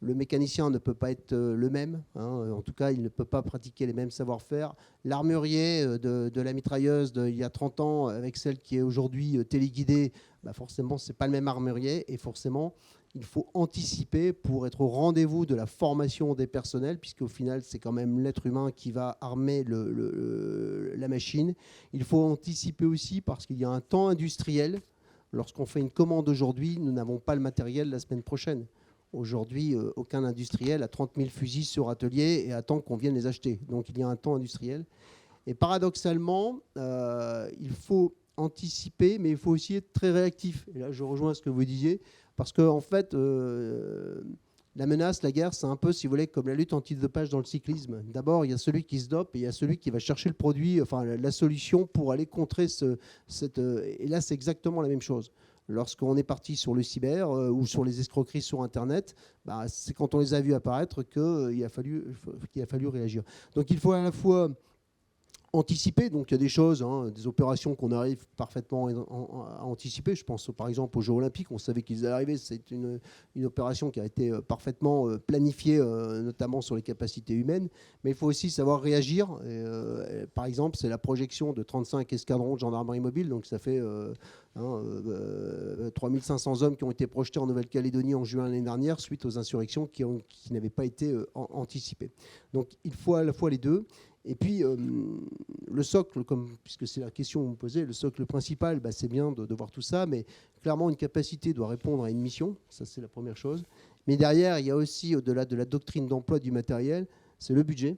Le mécanicien ne peut pas être le même. En tout cas, il ne peut pas pratiquer les mêmes savoir-faire. L'armurier de la mitrailleuse d'il y a 30 ans avec celle qui est aujourd'hui téléguidée, forcément, ce n'est pas le même armurier. Et forcément, Il faut anticiper pour être au rendez-vous de la formation des personnels, puisqu'au final, c'est quand même l'être humain qui va armer la machine. Il faut anticiper aussi parce qu'il y a un temps industriel. Lorsqu'on fait une commande aujourd'hui, nous n'avons pas le matériel la semaine prochaine. Aujourd'hui, aucun industriel a 30 000 fusils sur atelier et attend qu'on vienne les acheter. Donc il y a un temps industriel. Et paradoxalement, il faut anticiper, mais il faut aussi être très réactif. Et là, je rejoins ce que vous disiez, parce qu'en fait, la menace, la guerre, c'est un peu, si vous voulez, comme la lutte antidopage dans le cyclisme. D'abord, il y a celui qui se dope et il y a celui qui va chercher le produit, enfin la solution pour aller contrer et là, c'est exactement la même chose. Lorsqu'on est parti sur le cyber ou sur les escroqueries sur Internet, bah, c'est quand on les a vus apparaître qu'il a fallu réagir. Donc il faut à la fois anticiper, donc il y a des choses, des opérations qu'on arrive parfaitement à anticiper. Je pense par exemple aux Jeux Olympiques, on savait qu'ils allaient arriver, c'est une opération qui a été parfaitement planifiée, notamment sur les capacités humaines, mais il faut aussi savoir réagir. Par exemple, c'est la projection de 35 escadrons de gendarmerie mobile, donc ça fait 3500 hommes qui ont été projetés en Nouvelle-Calédonie en juin l'année dernière suite aux insurrections qui n'avaient pas été anticipées. Donc il faut à la fois les deux. Et puis, le socle, puisque c'est la question que vous me posez, le socle principal, c'est bien de voir tout ça, mais clairement, une capacité doit répondre à une mission, ça c'est la première chose. Mais derrière, il y a aussi, au-delà de la doctrine d'emploi du matériel, c'est le budget.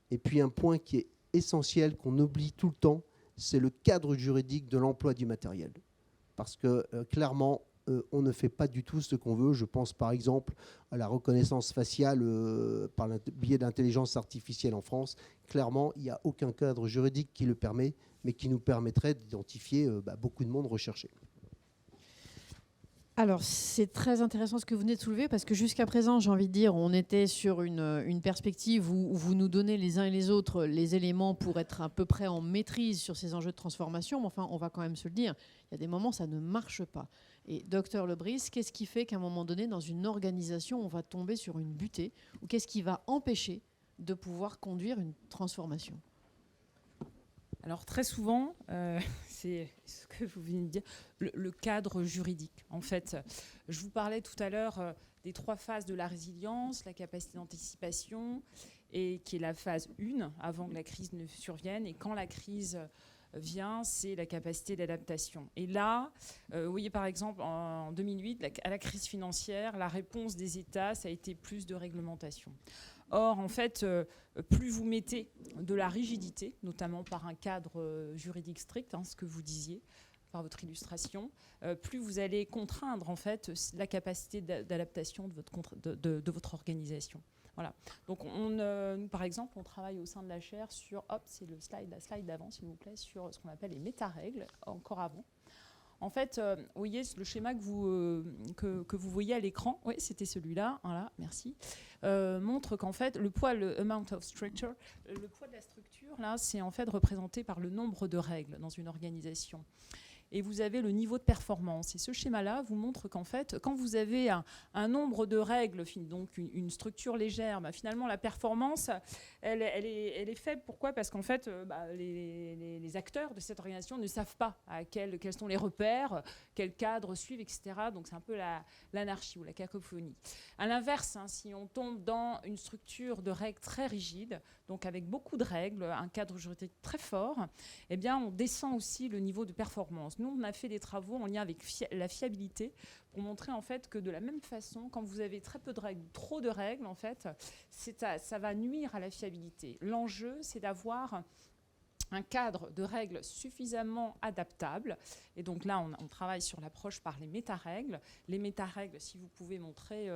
Et puis un point qui est essentiel, qu'on oublie tout le temps, c'est le cadre juridique de l'emploi du matériel. Parce que clairement, on ne fait pas du tout ce qu'on veut. Je pense par exemple à la reconnaissance faciale par le biais d'intelligence artificielle en France. Clairement, il n'y a aucun cadre juridique qui le permet, mais qui nous permettrait d'identifier beaucoup de monde recherché. Alors, c'est très intéressant ce que vous venez de soulever, parce que jusqu'à présent, j'ai envie de dire, on était sur une perspective où vous nous donnez les uns et les autres les éléments pour être à peu près en maîtrise sur ces enjeux de transformation. Mais enfin, on va quand même se le dire, il y a des moments, ça ne marche pas. Et Dr Lebris, qu'est-ce qui fait qu'à un moment donné, dans une organisation, on va tomber sur une butée, ou qu'est-ce qui va empêcher de pouvoir conduire une transformation ? Alors très souvent, c'est ce que vous venez de dire, le cadre juridique. En fait, je vous parlais tout à l'heure des 3 phases de la résilience, la capacité d'anticipation, et qui est la phase 1, avant que la crise ne survienne. Et quand la crise vient, c'est la capacité d'adaptation. Et là, vous voyez par exemple, en 2008, à la crise financière, la réponse des États, ça a été plus de réglementation. Or, en fait, plus vous mettez de la rigidité, notamment par un cadre juridique strict, ce que vous disiez par votre illustration, plus vous allez contraindre en fait la capacité d'adaptation de votre organisation. Voilà. Donc, nous, par exemple, on travaille au sein de la chaire sur, c'est la slide d'avant, s'il vous plaît, sur ce qu'on appelle les méta-règles, encore avant. En fait, vous voyez le schéma que vous voyez à l'écran, oui, c'était celui-là, voilà, merci, montre qu'en fait, le poids de la structure, là, c'est en fait représenté par le nombre de règles dans une organisation. Et vous avez le niveau de performance. Et ce schéma-là vous montre qu'en fait, quand vous avez un nombre de règles, donc une structure légère, finalement, la performance, elle est faible. Pourquoi ? Parce qu'en fait, les acteurs de cette organisation ne savent pas quels sont les repères, quel cadre suivre, etc. Donc, c'est un peu l'anarchie ou la cacophonie. À l'inverse, si on tombe dans une structure de règles très rigide, donc avec beaucoup de règles, un cadre juridique très fort, eh bien, on descend aussi le niveau de performance. Nous, on a fait des travaux en lien avec la fiabilité pour montrer en fait que de la même façon, quand vous avez très peu de règles, trop de règles, en fait, ça va nuire à la fiabilité. L'enjeu, c'est d'avoir un cadre de règles suffisamment adaptable. Et donc là, on travaille sur l'approche par les méta-règles. Les méta-règles, si vous pouvez montrer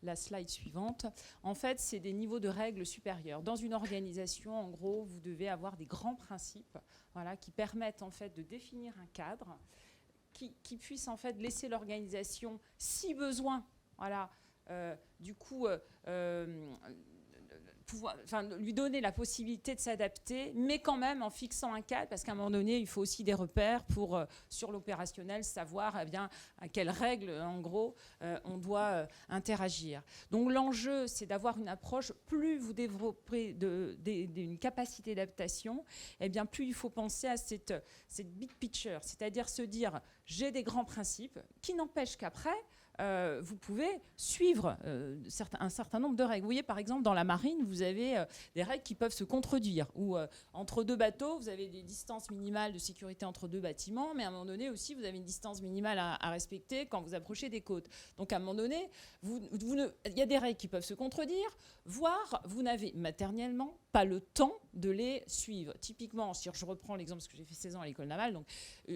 la slide suivante, en fait, c'est des niveaux de règles supérieurs. Dans une organisation, en gros, vous devez avoir des grands principes, voilà, qui permettent en fait de définir un cadre qui puisse en fait laisser l'organisation, si besoin, voilà, lui donner la possibilité de s'adapter, mais quand même en fixant un cadre, parce qu'à un moment donné, il faut aussi des repères pour, sur l'opérationnel, savoir à quelles règles, en gros, on doit interagir. Donc l'enjeu, c'est d'avoir une approche, plus vous développez une capacité d'adaptation, eh bien, plus il faut penser à cette big picture, c'est-à-dire se dire, j'ai des grands principes, qui n'empêchent qu'après, vous pouvez suivre un certain nombre de règles. Vous voyez, par exemple, dans la marine, vous avez des règles qui peuvent se contredire, ou entre deux bateaux, vous avez des distances minimales de sécurité entre deux bâtiments, mais à un moment donné aussi, vous avez une distance minimale à respecter quand vous approchez des côtes. Donc à un moment donné, il y a des règles qui peuvent se contredire, voire vous n'avez matériellement pas le temps de les suivre. Typiquement, si je reprends l'exemple, parce que j'ai fait 16 ans à l'école navale, donc,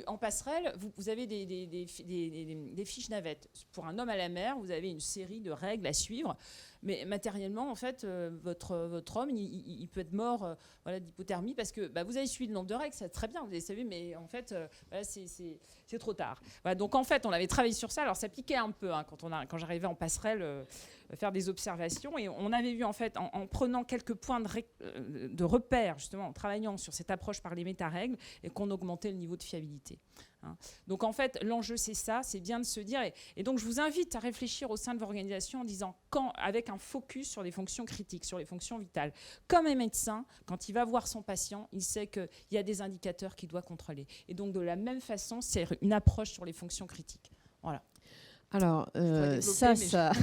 en passerelle, vous avez des fiches navettes. Pour un homme à la mer, vous avez une série de règles à suivre, mais matériellement, en fait, votre homme, il peut être mort d'hypothermie parce que vous avez suivi le nombre de règles, c'est très bien, vous avez savu, mais en fait, c'est trop tard. Voilà, donc en fait, on avait travaillé sur ça, alors ça piquait un peu quand j'arrivais en passerelle faire des observations, et on avait vu en fait, en prenant quelques points de repère, justement, en travaillant sur cette approche par les méta-règles, et qu'on augmentait le niveau de fiabilité. Donc en fait, l'enjeu c'est ça, c'est bien de se dire, et donc je vous invite à réfléchir au sein de l'organisation en disant, avec un focus sur les fonctions critiques, sur les fonctions vitales. Comme un médecin, quand il va voir son patient, il sait qu'il y a des indicateurs qu'il doit contrôler. Et donc de la même façon, c'est une approche sur les fonctions critiques. Voilà. Alors, ça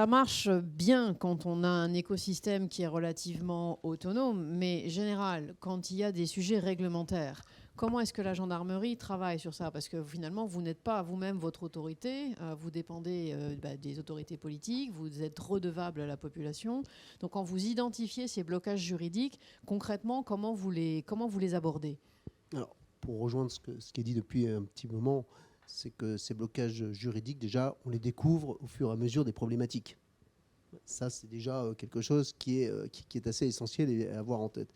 marche bien quand on a un écosystème qui est relativement autonome, mais général, quand il y a des sujets réglementaires, comment est-ce que la gendarmerie travaille sur ça? Parce que finalement, vous n'êtes pas vous-même votre autorité, vous dépendez des autorités politiques, vous êtes redevable à la population. Donc quand vous identifiez ces blocages juridiques, concrètement, comment vous les abordez? Alors, pour rejoindre ce qui est dit depuis un petit moment, c'est que ces blocages juridiques, déjà, on les découvre au fur et à mesure des problématiques. Ça, c'est déjà quelque chose qui est assez essentiel et à avoir en tête.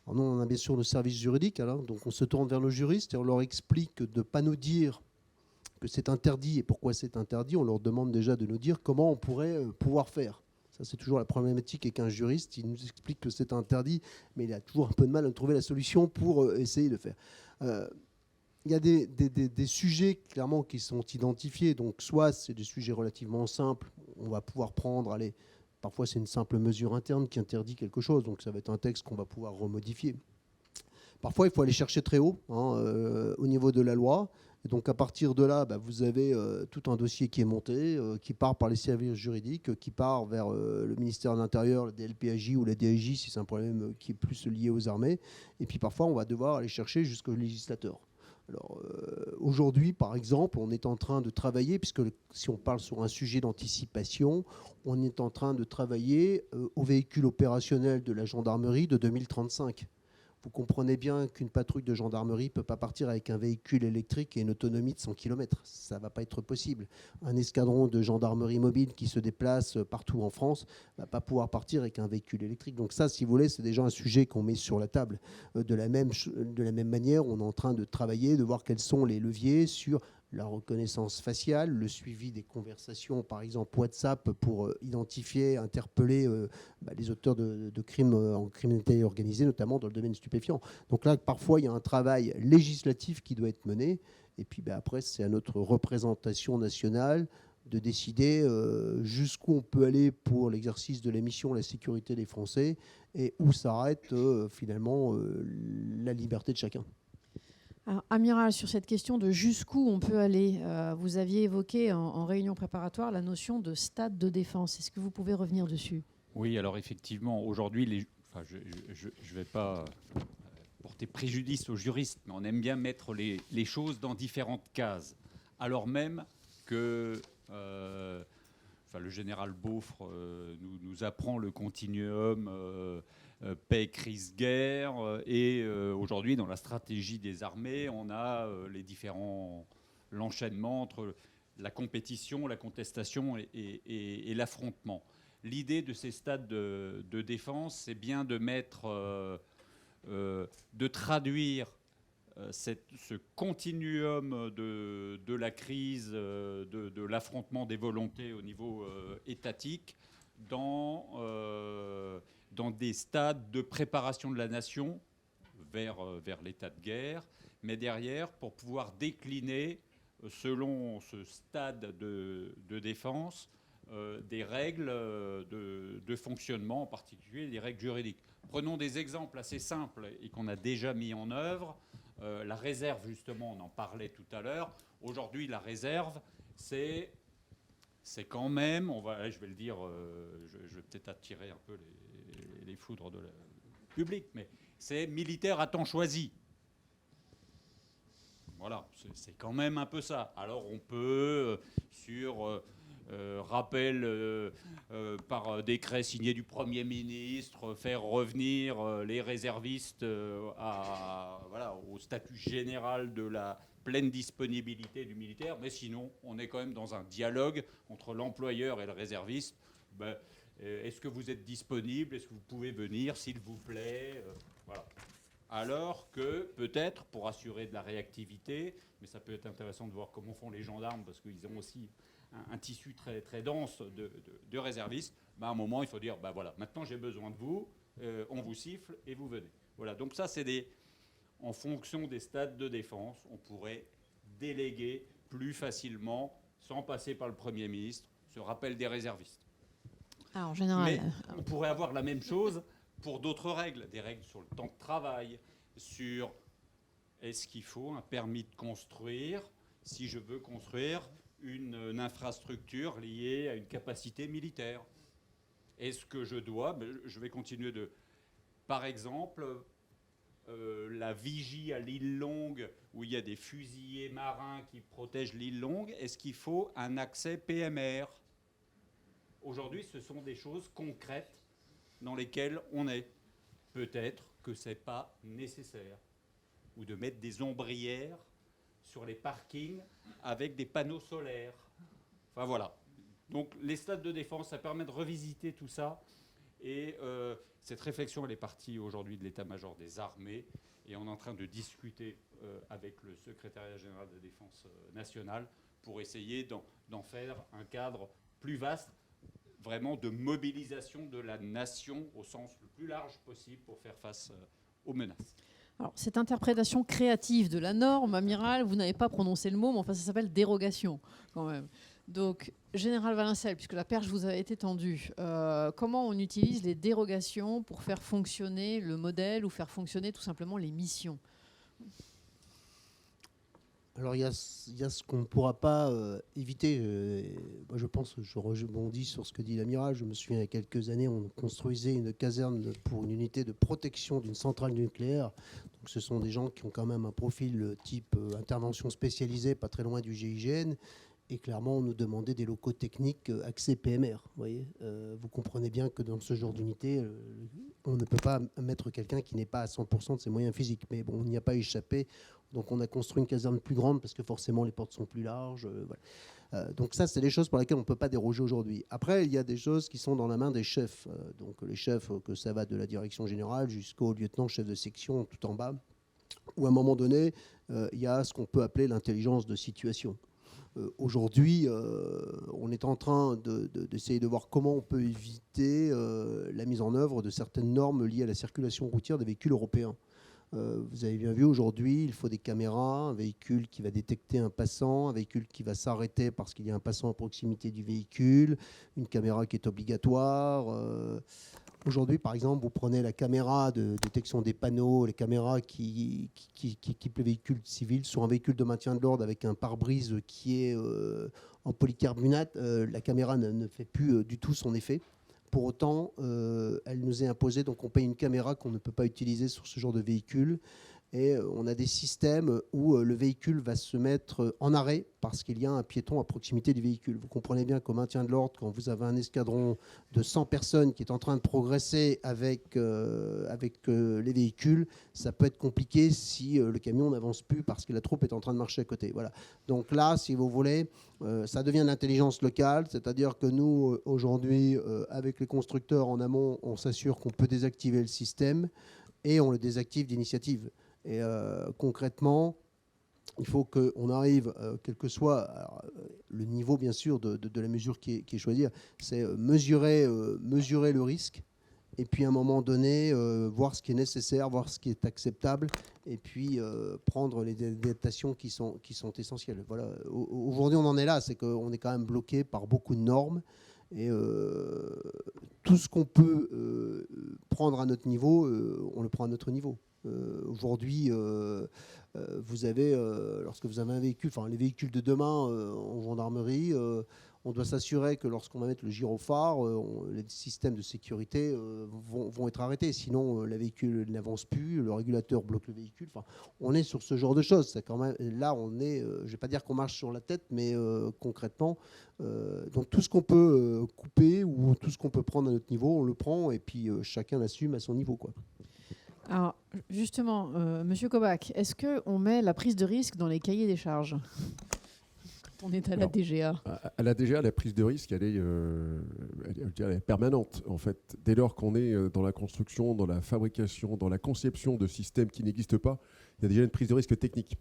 Alors nous, on a bien sûr le service juridique, alors, donc on se tourne vers nos juristes et on leur explique de ne pas nous dire que c'est interdit et pourquoi c'est interdit. On leur demande déjà de nous dire comment on pourrait pouvoir faire. Ça, c'est toujours la problématique avec un juriste. Il nous explique que c'est interdit, mais il a toujours un peu de mal à trouver la solution pour essayer de faire. Il y a des sujets clairement qui sont identifiés. Donc, soit c'est des sujets relativement simples. On va pouvoir prendre, parfois c'est une simple mesure interne qui interdit quelque chose. Donc, ça va être un texte qu'on va pouvoir remodifier. Parfois, il faut aller chercher très haut au niveau de la loi. Et donc, à partir de là, vous avez tout un dossier qui est monté, qui part par les services juridiques, qui part vers le ministère de l'Intérieur, la DLPAJ ou la DIJ, si c'est un problème qui est plus lié aux armées. Et puis, parfois, on va devoir aller chercher jusqu'au législateur. Alors, aujourd'hui, par exemple, on est en train de travailler, puisque si on parle sur un sujet d'anticipation, on est en train de travailler au véhicule opérationnel de la gendarmerie de 2035. Vous comprenez bien qu'une patrouille de gendarmerie ne peut pas partir avec un véhicule électrique et une autonomie de 100 km. Ça ne va pas être possible. Un escadron de gendarmerie mobile qui se déplace partout en France ne va pas pouvoir partir avec un véhicule électrique. Donc ça, si vous voulez, c'est déjà un sujet qu'on met sur la table. De la même manière, on est en train de travailler, de voir quels sont les leviers sur la reconnaissance faciale, le suivi des conversations, par exemple WhatsApp, pour identifier, interpeller les auteurs de crimes en criminalité organisée, notamment dans le domaine stupéfiant. Donc là, parfois, il y a un travail législatif qui doit être mené. Et puis après, c'est à notre représentation nationale de décider jusqu'où on peut aller pour l'exercice de la mission, la sécurité des Français, et où s'arrête finalement la liberté de chacun. Alors, Amiral, sur cette question de jusqu'où on peut aller, vous aviez évoqué en réunion préparatoire la notion de stade de défense. Est-ce que vous pouvez revenir dessus? Oui, alors effectivement, aujourd'hui, je ne vais pas porter préjudice aux juristes, mais on aime bien mettre les choses dans différentes cases, alors même que le général Beaufre nous apprend le continuum paix, crise, guerre. Et aujourd'hui, dans la stratégie des armées, on a l'enchaînement entre la compétition, la contestation et l'affrontement. L'idée de ces stades de défense, c'est bien de traduire ce continuum de la crise, de l'affrontement des volontés au niveau étatique dans des stades de préparation de la nation vers l'état de guerre, mais derrière, pour pouvoir décliner, selon ce stade de défense, des règles de fonctionnement, en particulier des règles juridiques. Prenons des exemples assez simples et qu'on a déjà mis en œuvre. La réserve, justement, on en parlait tout à l'heure. Aujourd'hui, la réserve, c'est quand même, je vais le dire, je vais peut-être attirer un peu les foudres du public, mais c'est militaire à temps choisi. Voilà, c'est quand même un peu ça. Alors on peut, sur rappel par décret signé du Premier ministre, faire revenir les réservistes au statut général de la pleine disponibilité du militaire, mais sinon, on est quand même dans un dialogue entre l'employeur et le réserviste. Est-ce que vous êtes disponible? Est-ce que vous pouvez venir, s'il vous plaît? Voilà. Alors que, peut-être, pour assurer de la réactivité, mais ça peut être intéressant de voir comment font les gendarmes, parce qu'ils ont aussi un tissu très, très dense de réservistes, à un moment, il faut dire, voilà, maintenant j'ai besoin de vous, on vous siffle et vous venez. Voilà, donc ça, c'est en fonction des stades de défense, on pourrait déléguer plus facilement, sans passer par le Premier ministre, ce rappel des réservistes. Alors, en général, mais on pourrait avoir la même chose pour d'autres règles, des règles sur le temps de travail, sur est-ce qu'il faut un permis de construire si je veux construire une infrastructure liée à une capacité militaire. Est-ce que je dois, je vais continuer par exemple, la vigie à l'île Longue, où il y a des fusiliers marins qui protègent l'île Longue, est-ce qu'il faut un accès PMR? Aujourd'hui, ce sont des choses concrètes dans lesquelles on est. Peut-être que ce n'est pas nécessaire. Ou de mettre des ombrières sur les parkings avec des panneaux solaires. Enfin voilà. Donc les stades de défense, ça permet de revisiter tout ça. Et cette réflexion, elle est partie aujourd'hui de l'état-major des armées. Et on est en train de discuter avec le secrétariat général de défense nationale pour essayer d'en faire un cadre plus vaste, vraiment de mobilisation de la nation au sens le plus large possible pour faire face aux menaces. Alors, cette interprétation créative de la norme, amiral, vous n'avez pas prononcé le mot, mais enfin, ça s'appelle dérogation, quand même. Donc, Général Valencel, puisque la perche vous a été tendue, comment on utilise les dérogations pour faire fonctionner le modèle ou faire fonctionner tout simplement les missions? Alors il y a ce qu'on ne pourra pas éviter. Moi je pense, je rebondis sur ce que dit l'amiral. Je me souviens il y a quelques années, on construisait une caserne pour une unité de protection d'une centrale nucléaire. Donc ce sont des gens qui ont quand même un profil type intervention spécialisée, pas très loin du GIGN. Et clairement, on nous demandait des locaux techniques accès PMR. Vous voyez, vous comprenez bien que dans ce genre d'unité, on ne peut pas mettre quelqu'un qui n'est pas à 100% de ses moyens physiques. Mais bon, on n'y a pas échappé. Donc on a construit une caserne plus grande parce que forcément les portes sont plus larges. Voilà. Donc ça, c'est des choses pour lesquelles on ne peut pas déroger aujourd'hui. Après, il y a des choses qui sont dans la main des chefs. Donc les chefs, que ça va de la direction générale jusqu'au lieutenant chef de section tout en bas, où à un moment donné, il y a ce qu'on peut appeler l'intelligence de situation. Aujourd'hui, on est en train d'essayer de voir comment on peut éviter la mise en œuvre de certaines normes liées à la circulation routière des véhicules européens. Vous avez bien vu, aujourd'hui, il faut des caméras, un véhicule qui va détecter un passant, un véhicule qui va s'arrêter parce qu'il y a un passant à proximité du véhicule, une caméra qui est obligatoire. Aujourd'hui, par exemple, vous prenez la caméra de détection des panneaux, les caméras qui équipent les véhicules civils sur un véhicule de maintien de l'ordre avec un pare-brise qui est en polycarbonate. La caméra ne fait plus du tout son effet. Pour autant, elle nous est imposée, donc on paye une caméra qu'on ne peut pas utiliser sur ce genre de véhicule. Et on a des systèmes où le véhicule va se mettre en arrêt parce qu'il y a un piéton à proximité du véhicule. Vous comprenez bien qu'au maintien de l'ordre, quand vous avez un escadron de 100 personnes qui est en train de progresser avec les véhicules, ça peut être compliqué si le camion n'avance plus parce que la troupe est en train de marcher à côté. Voilà. Donc là, si vous voulez, ça devient de l'intelligence locale, c'est-à-dire que nous, aujourd'hui, avec les constructeurs en amont, on s'assure qu'on peut désactiver le système et on le désactive d'initiative. Et concrètement, il faut qu'on arrive, quel que soit le niveau, bien sûr, de la mesure qui est choisie, c'est mesurer le risque et puis à un moment donné, voir ce qui est nécessaire, voir ce qui est acceptable et puis prendre les adaptations qui sont essentielles. Voilà. Aujourd'hui, on en est là, c'est qu'on est quand même bloqué par beaucoup de normes. Et tout ce qu'on peut prendre à notre niveau, on le prend à notre niveau. Aujourd'hui, vous avez, lorsque vous avez un véhicule, enfin les véhicules de demain en gendarmerie, on doit s'assurer que lorsqu'on va mettre le gyrophare, les systèmes de sécurité vont être arrêtés. Sinon, le véhicule n'avance plus, le régulateur bloque le véhicule. Enfin, on est sur ce genre de choses. C'est quand même, là, on est, je ne vais pas dire qu'on marche sur la tête, mais concrètement, donc tout ce qu'on peut couper ou tout ce qu'on peut prendre à notre niveau, on le prend et puis chacun l'assume à son niveau, quoi. Alors, justement, Monsieur Kobach, est-ce qu'on met la prise de risque dans les cahiers des charges quand on est à la DGA? À la DGA, la prise de risque, elle est permanente. En fait, dès lors qu'on est dans la construction, dans la fabrication, dans la conception de systèmes qui n'existent pas, il y a déjà une prise de risque technique.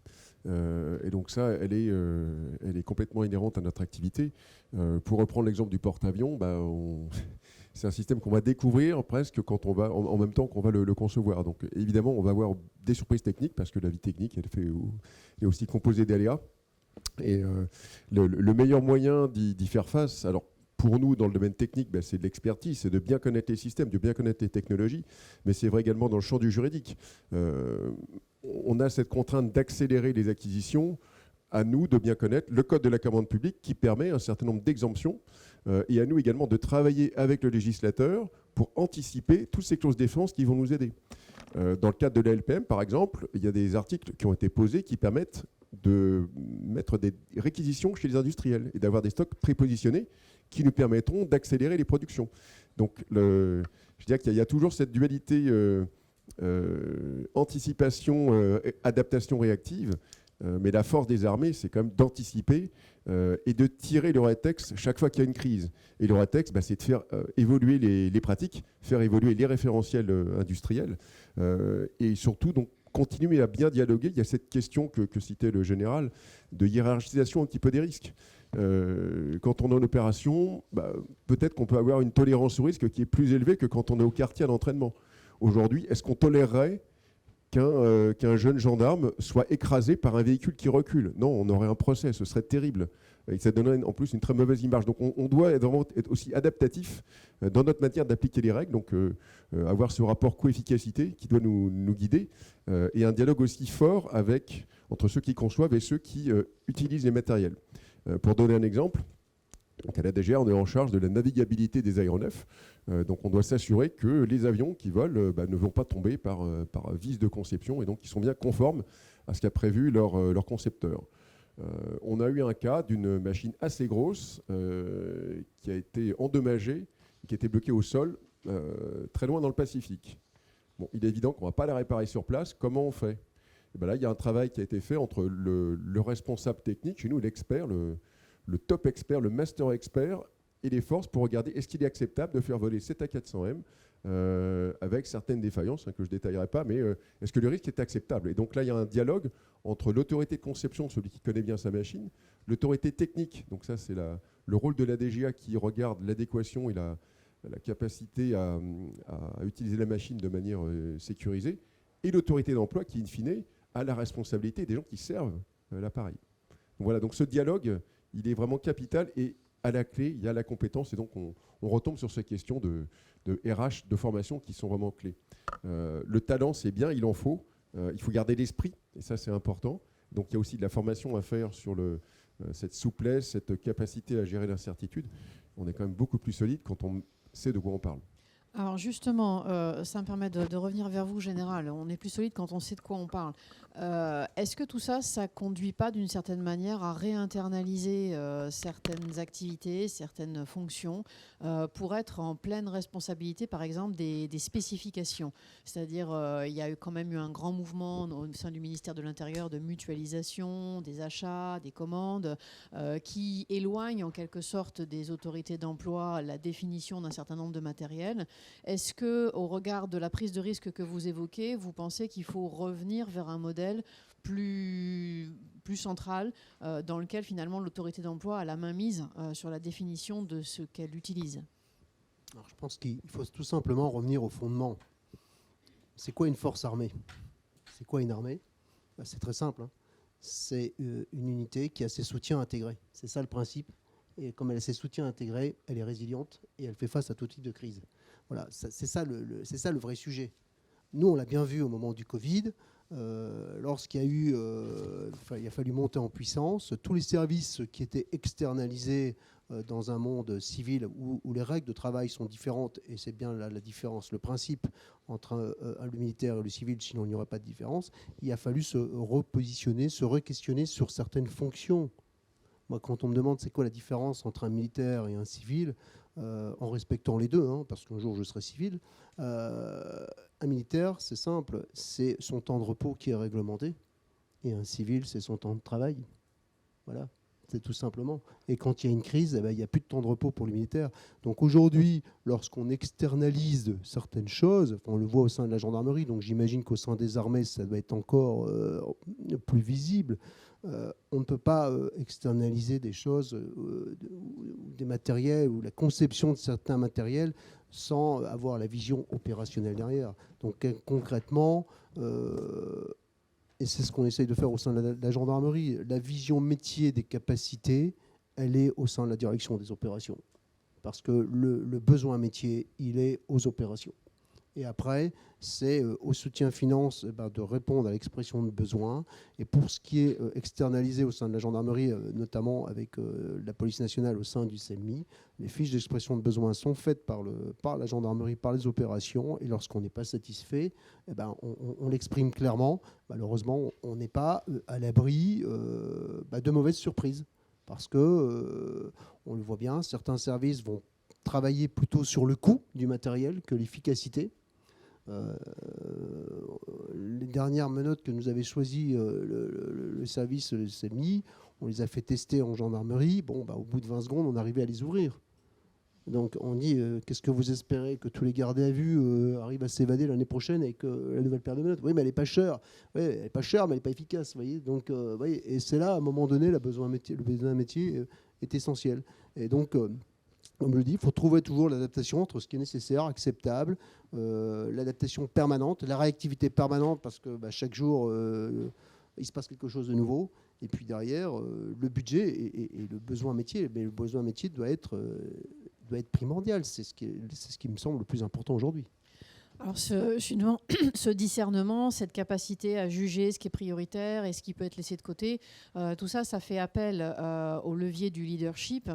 Et donc ça, elle est complètement inhérente à notre activité. Pour reprendre l'exemple du porte-avions, c'est un système qu'on va découvrir presque quand on va, en même temps qu'on va le concevoir. Donc évidemment, on va avoir des surprises techniques parce que la vie technique, elle est aussi composée d'aléas. Et le meilleur moyen d'y faire face, alors pour nous, dans le domaine technique, c'est de l'expertise, c'est de bien connaître les systèmes, de bien connaître les technologies, mais c'est vrai également dans le champ du juridique. On a cette contrainte d'accélérer les acquisitions, à nous de bien connaître le code de la commande publique qui permet un certain nombre d'exemptions, et à nous également de travailler avec le législateur pour anticiper toutes ces clauses défense qui vont nous aider. Dans le cadre de la LPM, par exemple, il y a des articles qui ont été posés qui permettent de mettre des réquisitions chez les industriels et d'avoir des stocks prépositionnés qui nous permettront d'accélérer les productions. Donc, je dirais qu'il y a toujours cette dualité anticipation, adaptation réactive, mais la force des armées, c'est quand même d'anticiper et de tirer le rétex chaque fois qu'il y a une crise. Et le rétex, c'est de faire évoluer les pratiques, faire évoluer les référentiels industriels et surtout donc continuer à bien dialoguer. Il y a cette question que citait le général de hiérarchisation un petit peu des risques. Quand on est en opération, peut-être qu'on peut avoir une tolérance au risque qui est plus élevée que quand on est au quartier d'entraînement. Aujourd'hui, est-ce qu'on tolérerait qu'un jeune gendarme soit écrasé par un véhicule qui recule? Non, on aurait un procès, ce serait terrible. Et ça donnerait en plus une très mauvaise image. Donc on doit vraiment être aussi adaptatif dans notre manière d'appliquer les règles, donc avoir ce rapport coût-efficacité qui doit nous guider, et un dialogue aussi fort entre ceux qui conçoivent et ceux qui utilisent les matériels. Pour donner un exemple, donc à la DGA, on est en charge de la navigabilité des aéronefs. Donc on doit s'assurer que les avions qui volent ne vont pas tomber par vice de conception et donc ils sont bien conformes à ce qu'a prévu leur concepteur. On a eu un cas d'une machine assez grosse qui a été endommagée, qui a été bloquée au sol très loin dans le Pacifique. Bon, il est évident qu'on ne va pas la réparer sur place. Comment on fait? Et là, il y a un travail qui a été fait entre le responsable technique, chez nous l'expert, le top expert, le master expert et les forces pour regarder est-ce qu'il est acceptable de faire voler cet A400M avec certaines défaillances que je ne détaillerai pas, mais est-ce que le risque est acceptable? Et donc là, il y a un dialogue entre l'autorité de conception, celui qui connaît bien sa machine, l'autorité technique, donc ça c'est le rôle de la DGA qui regarde l'adéquation et la capacité à utiliser la machine de manière sécurisée, et l'autorité d'emploi qui, in fine, a la responsabilité des gens qui servent l'appareil. Voilà, donc ce dialogue, il est vraiment capital et à la clé, il y a la compétence et donc on retombe sur ces questions de RH, de formation qui sont vraiment clés. Le talent, c'est bien, il en faut. Il faut garder l'esprit et ça, c'est important. Donc il y a aussi de la formation à faire sur cette souplesse, cette capacité à gérer l'incertitude. On est quand même beaucoup plus solide quand on sait de quoi on parle. Alors justement, ça me permet de revenir vers vous, Général. On est plus solide quand on sait de quoi on parle. Est-ce que tout ça, ça ne conduit pas d'une certaine manière à réinternaliser certaines activités, certaines fonctions pour être en pleine responsabilité, par exemple, des spécifications? C'est-à-dire, il y a quand même eu un grand mouvement au sein du ministère de l'Intérieur de mutualisation des achats, des commandes, qui éloigne en quelque sorte des autorités d'emploi la définition d'un certain nombre de matériels. Est-ce que, au regard de la prise de risque que vous évoquez, vous pensez qu'il faut revenir vers un modèle plus central dans lequel finalement l'autorité d'emploi a la main mise sur la définition de ce qu'elle utilise? Alors, je pense qu'il faut tout simplement revenir au fondement. C'est quoi une force armée? C'est quoi une armée? C'est très simple. C'est une unité qui a ses soutiens intégrés. C'est ça le principe. Et comme elle a ses soutiens intégrés, elle est résiliente et elle fait face à tout type de crise. Voilà, c'est ça le vrai sujet. Nous, on l'a bien vu au moment du Covid. Lorsqu'il y a eu, il a fallu monter en puissance, tous les services qui étaient externalisés dans un monde civil où les règles de travail sont différentes, et c'est bien la différence, le principe entre le militaire et le civil, sinon il n'y aurait pas de différence, il a fallu se repositionner, se re-questionner sur certaines fonctions. Moi, quand on me demande c'est quoi la différence entre un militaire et un civil, en respectant les deux, parce qu'un jour je serai civil, un militaire, c'est simple, c'est son temps de repos qui est réglementé, et un civil, c'est son temps de travail. Voilà, c'est tout simplement. Et quand il y a une crise, il n'y a plus de temps de repos pour les militaires. Donc aujourd'hui, lorsqu'on externalise certaines choses, on le voit au sein de la gendarmerie, donc j'imagine qu'au sein des armées, ça doit être encore plus visible. On ne peut pas externaliser des choses, des matériels ou la conception de certains matériels sans avoir la vision opérationnelle derrière. Donc concrètement, et c'est ce qu'on essaye de faire au sein de la gendarmerie, la vision métier des capacités, elle est au sein de la direction des opérations. Parce que le besoin métier, il est aux opérations. Et après, c'est au soutien finance de répondre à l'expression de besoin. Et pour ce qui est externalisé au sein de la gendarmerie, notamment avec la police nationale au sein du CEMI, les fiches d'expression de besoin sont faites par la gendarmerie, par les opérations. Et lorsqu'on n'est pas satisfait, on l'exprime clairement. Malheureusement, on n'est pas à l'abri de mauvaises surprises. Parce que, on le voit bien, certains services vont travailler plutôt sur le coût du matériel que l'efficacité. Les dernières menottes que nous avait choisies le service le CEMI, on les a fait tester en gendarmerie. Bon, au bout de 20 secondes, on arrivait à les ouvrir. Donc on dit, qu'est-ce que vous espérez que tous les gardés à vue arrivent à s'évader l'année prochaine avec la nouvelle paire de menottes? Oui, mais elle n'est pas chère. Oui, elle n'est pas chère, mais elle n'est pas efficace. Voyez. Donc, et c'est là, à un moment donné, le besoin métier est essentiel. Et donc, comme je le dis, il faut trouver toujours l'adaptation entre ce qui est nécessaire, acceptable, l'adaptation permanente, la réactivité permanente, parce que chaque jour, il se passe quelque chose de nouveau. Et puis derrière, le budget et le besoin métier. Mais le besoin métier doit être primordial. C'est ce qui me semble le plus important aujourd'hui. Alors ce discernement, cette capacité à juger ce qui est prioritaire et ce qui peut être laissé de côté, tout ça, ça fait appel au levier du leadership.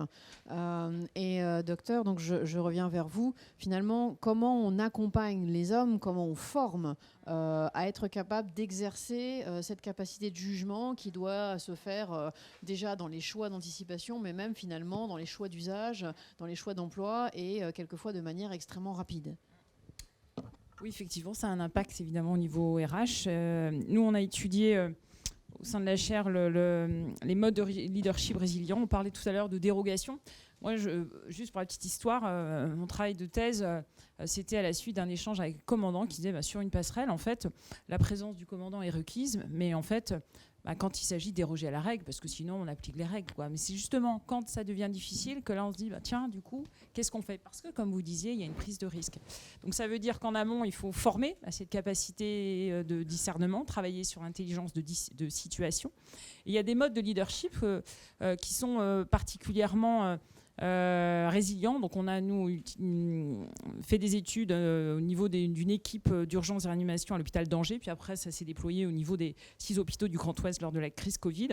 Docteur, donc je reviens vers vous. Finalement, comment on accompagne les hommes, comment on forme à être capable d'exercer cette capacité de jugement qui doit se faire déjà dans les choix d'anticipation, mais même finalement dans les choix d'usage, dans les choix d'emploi et quelquefois de manière extrêmement rapide. Oui, effectivement, ça a un impact évidemment au niveau RH. Nous, on a étudié au sein de la chaire les modes de leadership résilient. On parlait tout à l'heure de dérogation. Moi, juste pour la petite histoire, mon travail de thèse, c'était à la suite d'un échange avec le commandant qui disait sur une passerelle, en fait, la présence du commandant est requise, mais en fait, quand il s'agit de déroger à la règle, parce que sinon on applique les règles, quoi. Mais c'est justement quand ça devient difficile que là on se dit tiens, du coup, qu'est-ce qu'on fait? Parce que comme vous disiez, il y a une prise de risque. Donc ça veut dire qu'en amont, il faut former à cette capacité de discernement, travailler sur l'intelligence de situation. Et il y a des modes de leadership qui sont particulièrement résilients. Donc on a fait des études au niveau d'une équipe d'urgence et réanimation à l'hôpital d'Angers, puis après ça s'est déployé au niveau des 6 hôpitaux du Grand Ouest lors de la crise Covid.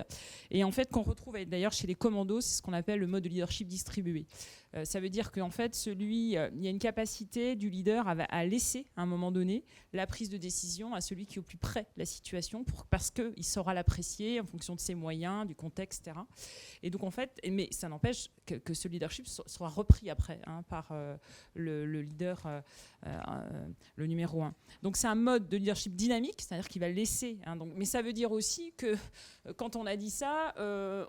Et en fait, qu'on retrouve d'ailleurs chez les commandos, c'est ce qu'on appelle le mode de leadership distribué. Ça veut dire qu'en fait, il y a une capacité du leader à laisser, à un moment donné, la prise de décision à celui qui est au plus près de la situation, parce qu'il saura l'apprécier en fonction de ses moyens, du contexte, etc. Et donc, en fait, mais ça n'empêche que ce leadership soit repris après par le leader, le numéro 1. Donc, c'est un mode de leadership dynamique, c'est-à-dire qu'il va laisser. Mais ça veut dire aussi que, quand on a dit ça,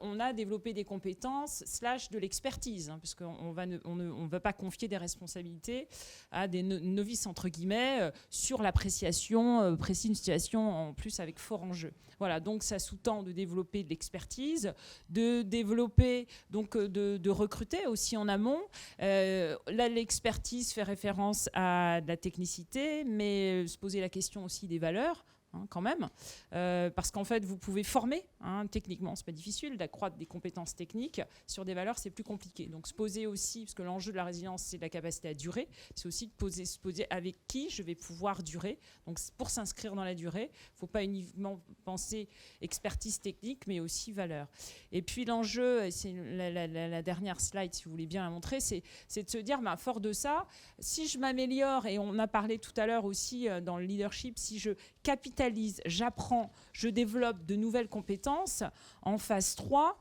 on a développé des compétences / de l'expertise, parce qu'on ne va pas confier des responsabilités à des novices, entre guillemets, sur l'appréciation précise d'une situation, en plus avec fort enjeu. Voilà, donc ça sous-tend de développer de l'expertise, de développer, donc de recruter aussi en amont. Là, l'expertise fait référence à de la technicité, mais se poser la question aussi des valeurs. quand même, parce qu'en fait, vous pouvez former, techniquement, c'est pas difficile, d'accroître des compétences techniques. Sur des valeurs, c'est plus compliqué. Donc se poser aussi, parce que l'enjeu de la résilience, c'est la capacité à durer, c'est aussi de se poser avec qui je vais pouvoir durer. Donc pour s'inscrire dans la durée, il ne faut pas uniquement penser expertise technique, mais aussi valeur. Et puis l'enjeu, et c'est la dernière slide, si vous voulez bien la montrer, c'est de se dire, fort de ça, si je m'améliore, et on a parlé tout à l'heure aussi dans le leadership, si je capitalise, j'apprends, je développe de nouvelles compétences en phase 3,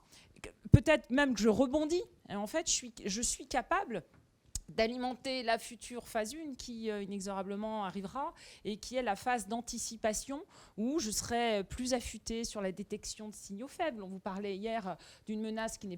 peut-être même que je rebondis. Et en fait, je suis capable d'alimenter la future phase 1 qui inexorablement arrivera et qui est la phase d'anticipation où je serai plus affûtée sur la détection de signaux faibles. On vous parlait hier d'une menace qui ne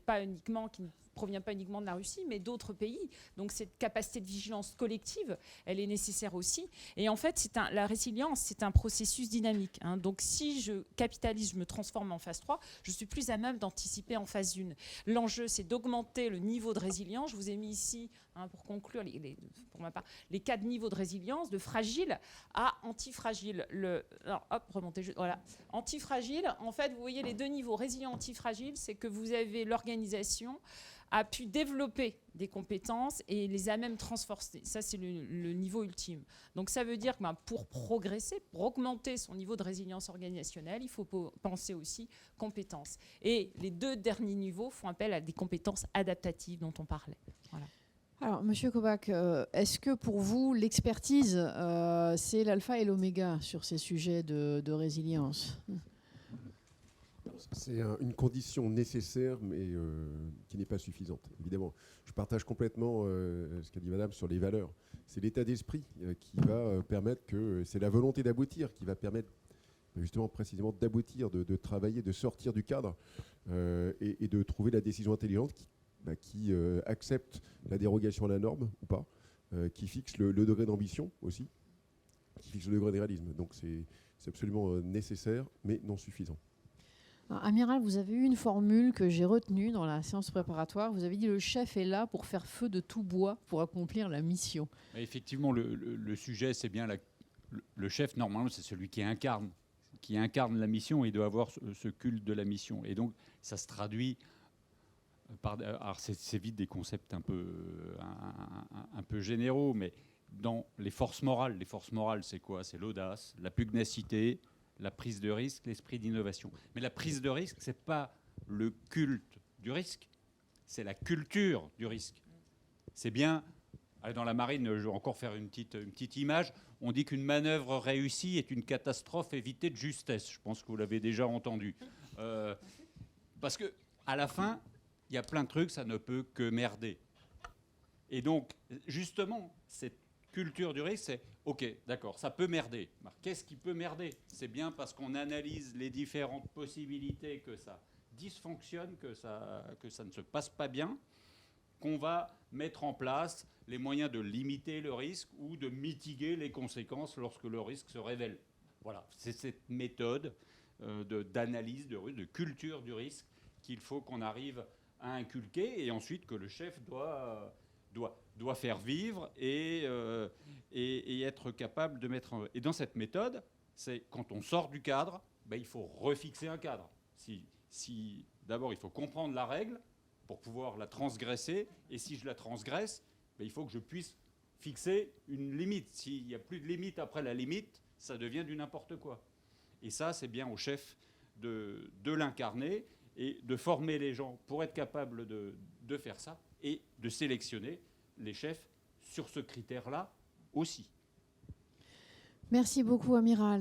provient pas uniquement de la Russie, mais d'autres pays. Donc cette capacité de vigilance collective, elle est nécessaire aussi. Et en fait, la résilience, c'est un processus dynamique. Donc si je capitalise, je me transforme en phase 3, je suis plus à même d'anticiper en phase 1. L'enjeu, c'est d'augmenter le niveau de résilience. Je vous ai mis ici, pour conclure, pour ma part, les 4 niveaux de résilience, de fragile à antifragile. Antifragile, en fait, vous voyez les 2 niveaux. Résilient, antifragile, c'est que vous avez l'organisation a pu développer des compétences et les a même transformées. Ça, c'est le niveau ultime. Donc, ça veut dire que pour progresser, pour augmenter son niveau de résilience organisationnelle, il faut penser aussi compétences. Et les 2 derniers niveaux font appel à des compétences adaptatives dont on parlait. Voilà. Alors, Monsieur Kobach, est-ce que pour vous, l'expertise, c'est l'alpha et l'oméga sur ces sujets de résilience ? C'est une condition nécessaire, mais qui n'est pas suffisante, évidemment. Je partage complètement ce qu'a dit Madame sur les valeurs. C'est l'état d'esprit qui va permettre que... C'est la volonté d'aboutir qui va permettre justement précisément d'aboutir, de travailler, de sortir du cadre et de trouver la décision intelligente qui accepte la dérogation à la norme ou pas, qui fixe le degré d'ambition aussi, qui fixe le degré de réalisme. Donc c'est absolument nécessaire, mais non suffisant. Alors, Amiral, vous avez eu une formule que j'ai retenue dans la séance préparatoire. Vous avez dit le chef est là pour faire feu de tout bois pour accomplir la mission. Effectivement, le sujet, c'est bien le chef, normalement, c'est celui qui incarne la mission et il doit avoir ce culte de la mission. Et donc, ça se traduit par... Alors, c'est vite des concepts un peu généraux, mais dans les forces morales, c'est quoi? C'est l'audace, la pugnacité, la prise de risque, l'esprit d'innovation. Mais la prise de risque, ce n'est pas le culte du risque, c'est la culture du risque. C'est bien, dans la marine, je vais encore faire une petite image, on dit qu'une manœuvre réussie est une catastrophe évitée de justesse. Je pense que vous l'avez déjà entendu. Parce qu'à la fin, il y a plein de trucs, ça ne peut que merder. Et donc, justement, cette culture du risque, c'est OK, d'accord, ça peut merder. Qu'est-ce qui peut merder? C'est bien parce qu'on analyse les différentes possibilités que ça dysfonctionne, que ça ne se passe pas bien, qu'on va mettre en place les moyens de limiter le risque ou de mitiguer les conséquences lorsque le risque se révèle. Voilà, c'est cette méthode d'analyse de risque, de culture du risque qu'il faut qu'on arrive à inculquer et ensuite que le chef doit faire vivre et être capable de mettre... Et dans cette méthode, c'est quand on sort du cadre, il faut refixer un cadre. D'abord, il faut comprendre la règle pour pouvoir la transgresser. Et si je la transgresse, il faut que je puisse fixer une limite. S'il n'y a plus de limite après la limite, ça devient du n'importe quoi. Et ça, c'est bien au chef de l'incarner et de former les gens pour être capable de faire ça et de sélectionner les chefs sur ce critère-là aussi. Merci beaucoup, Amiral.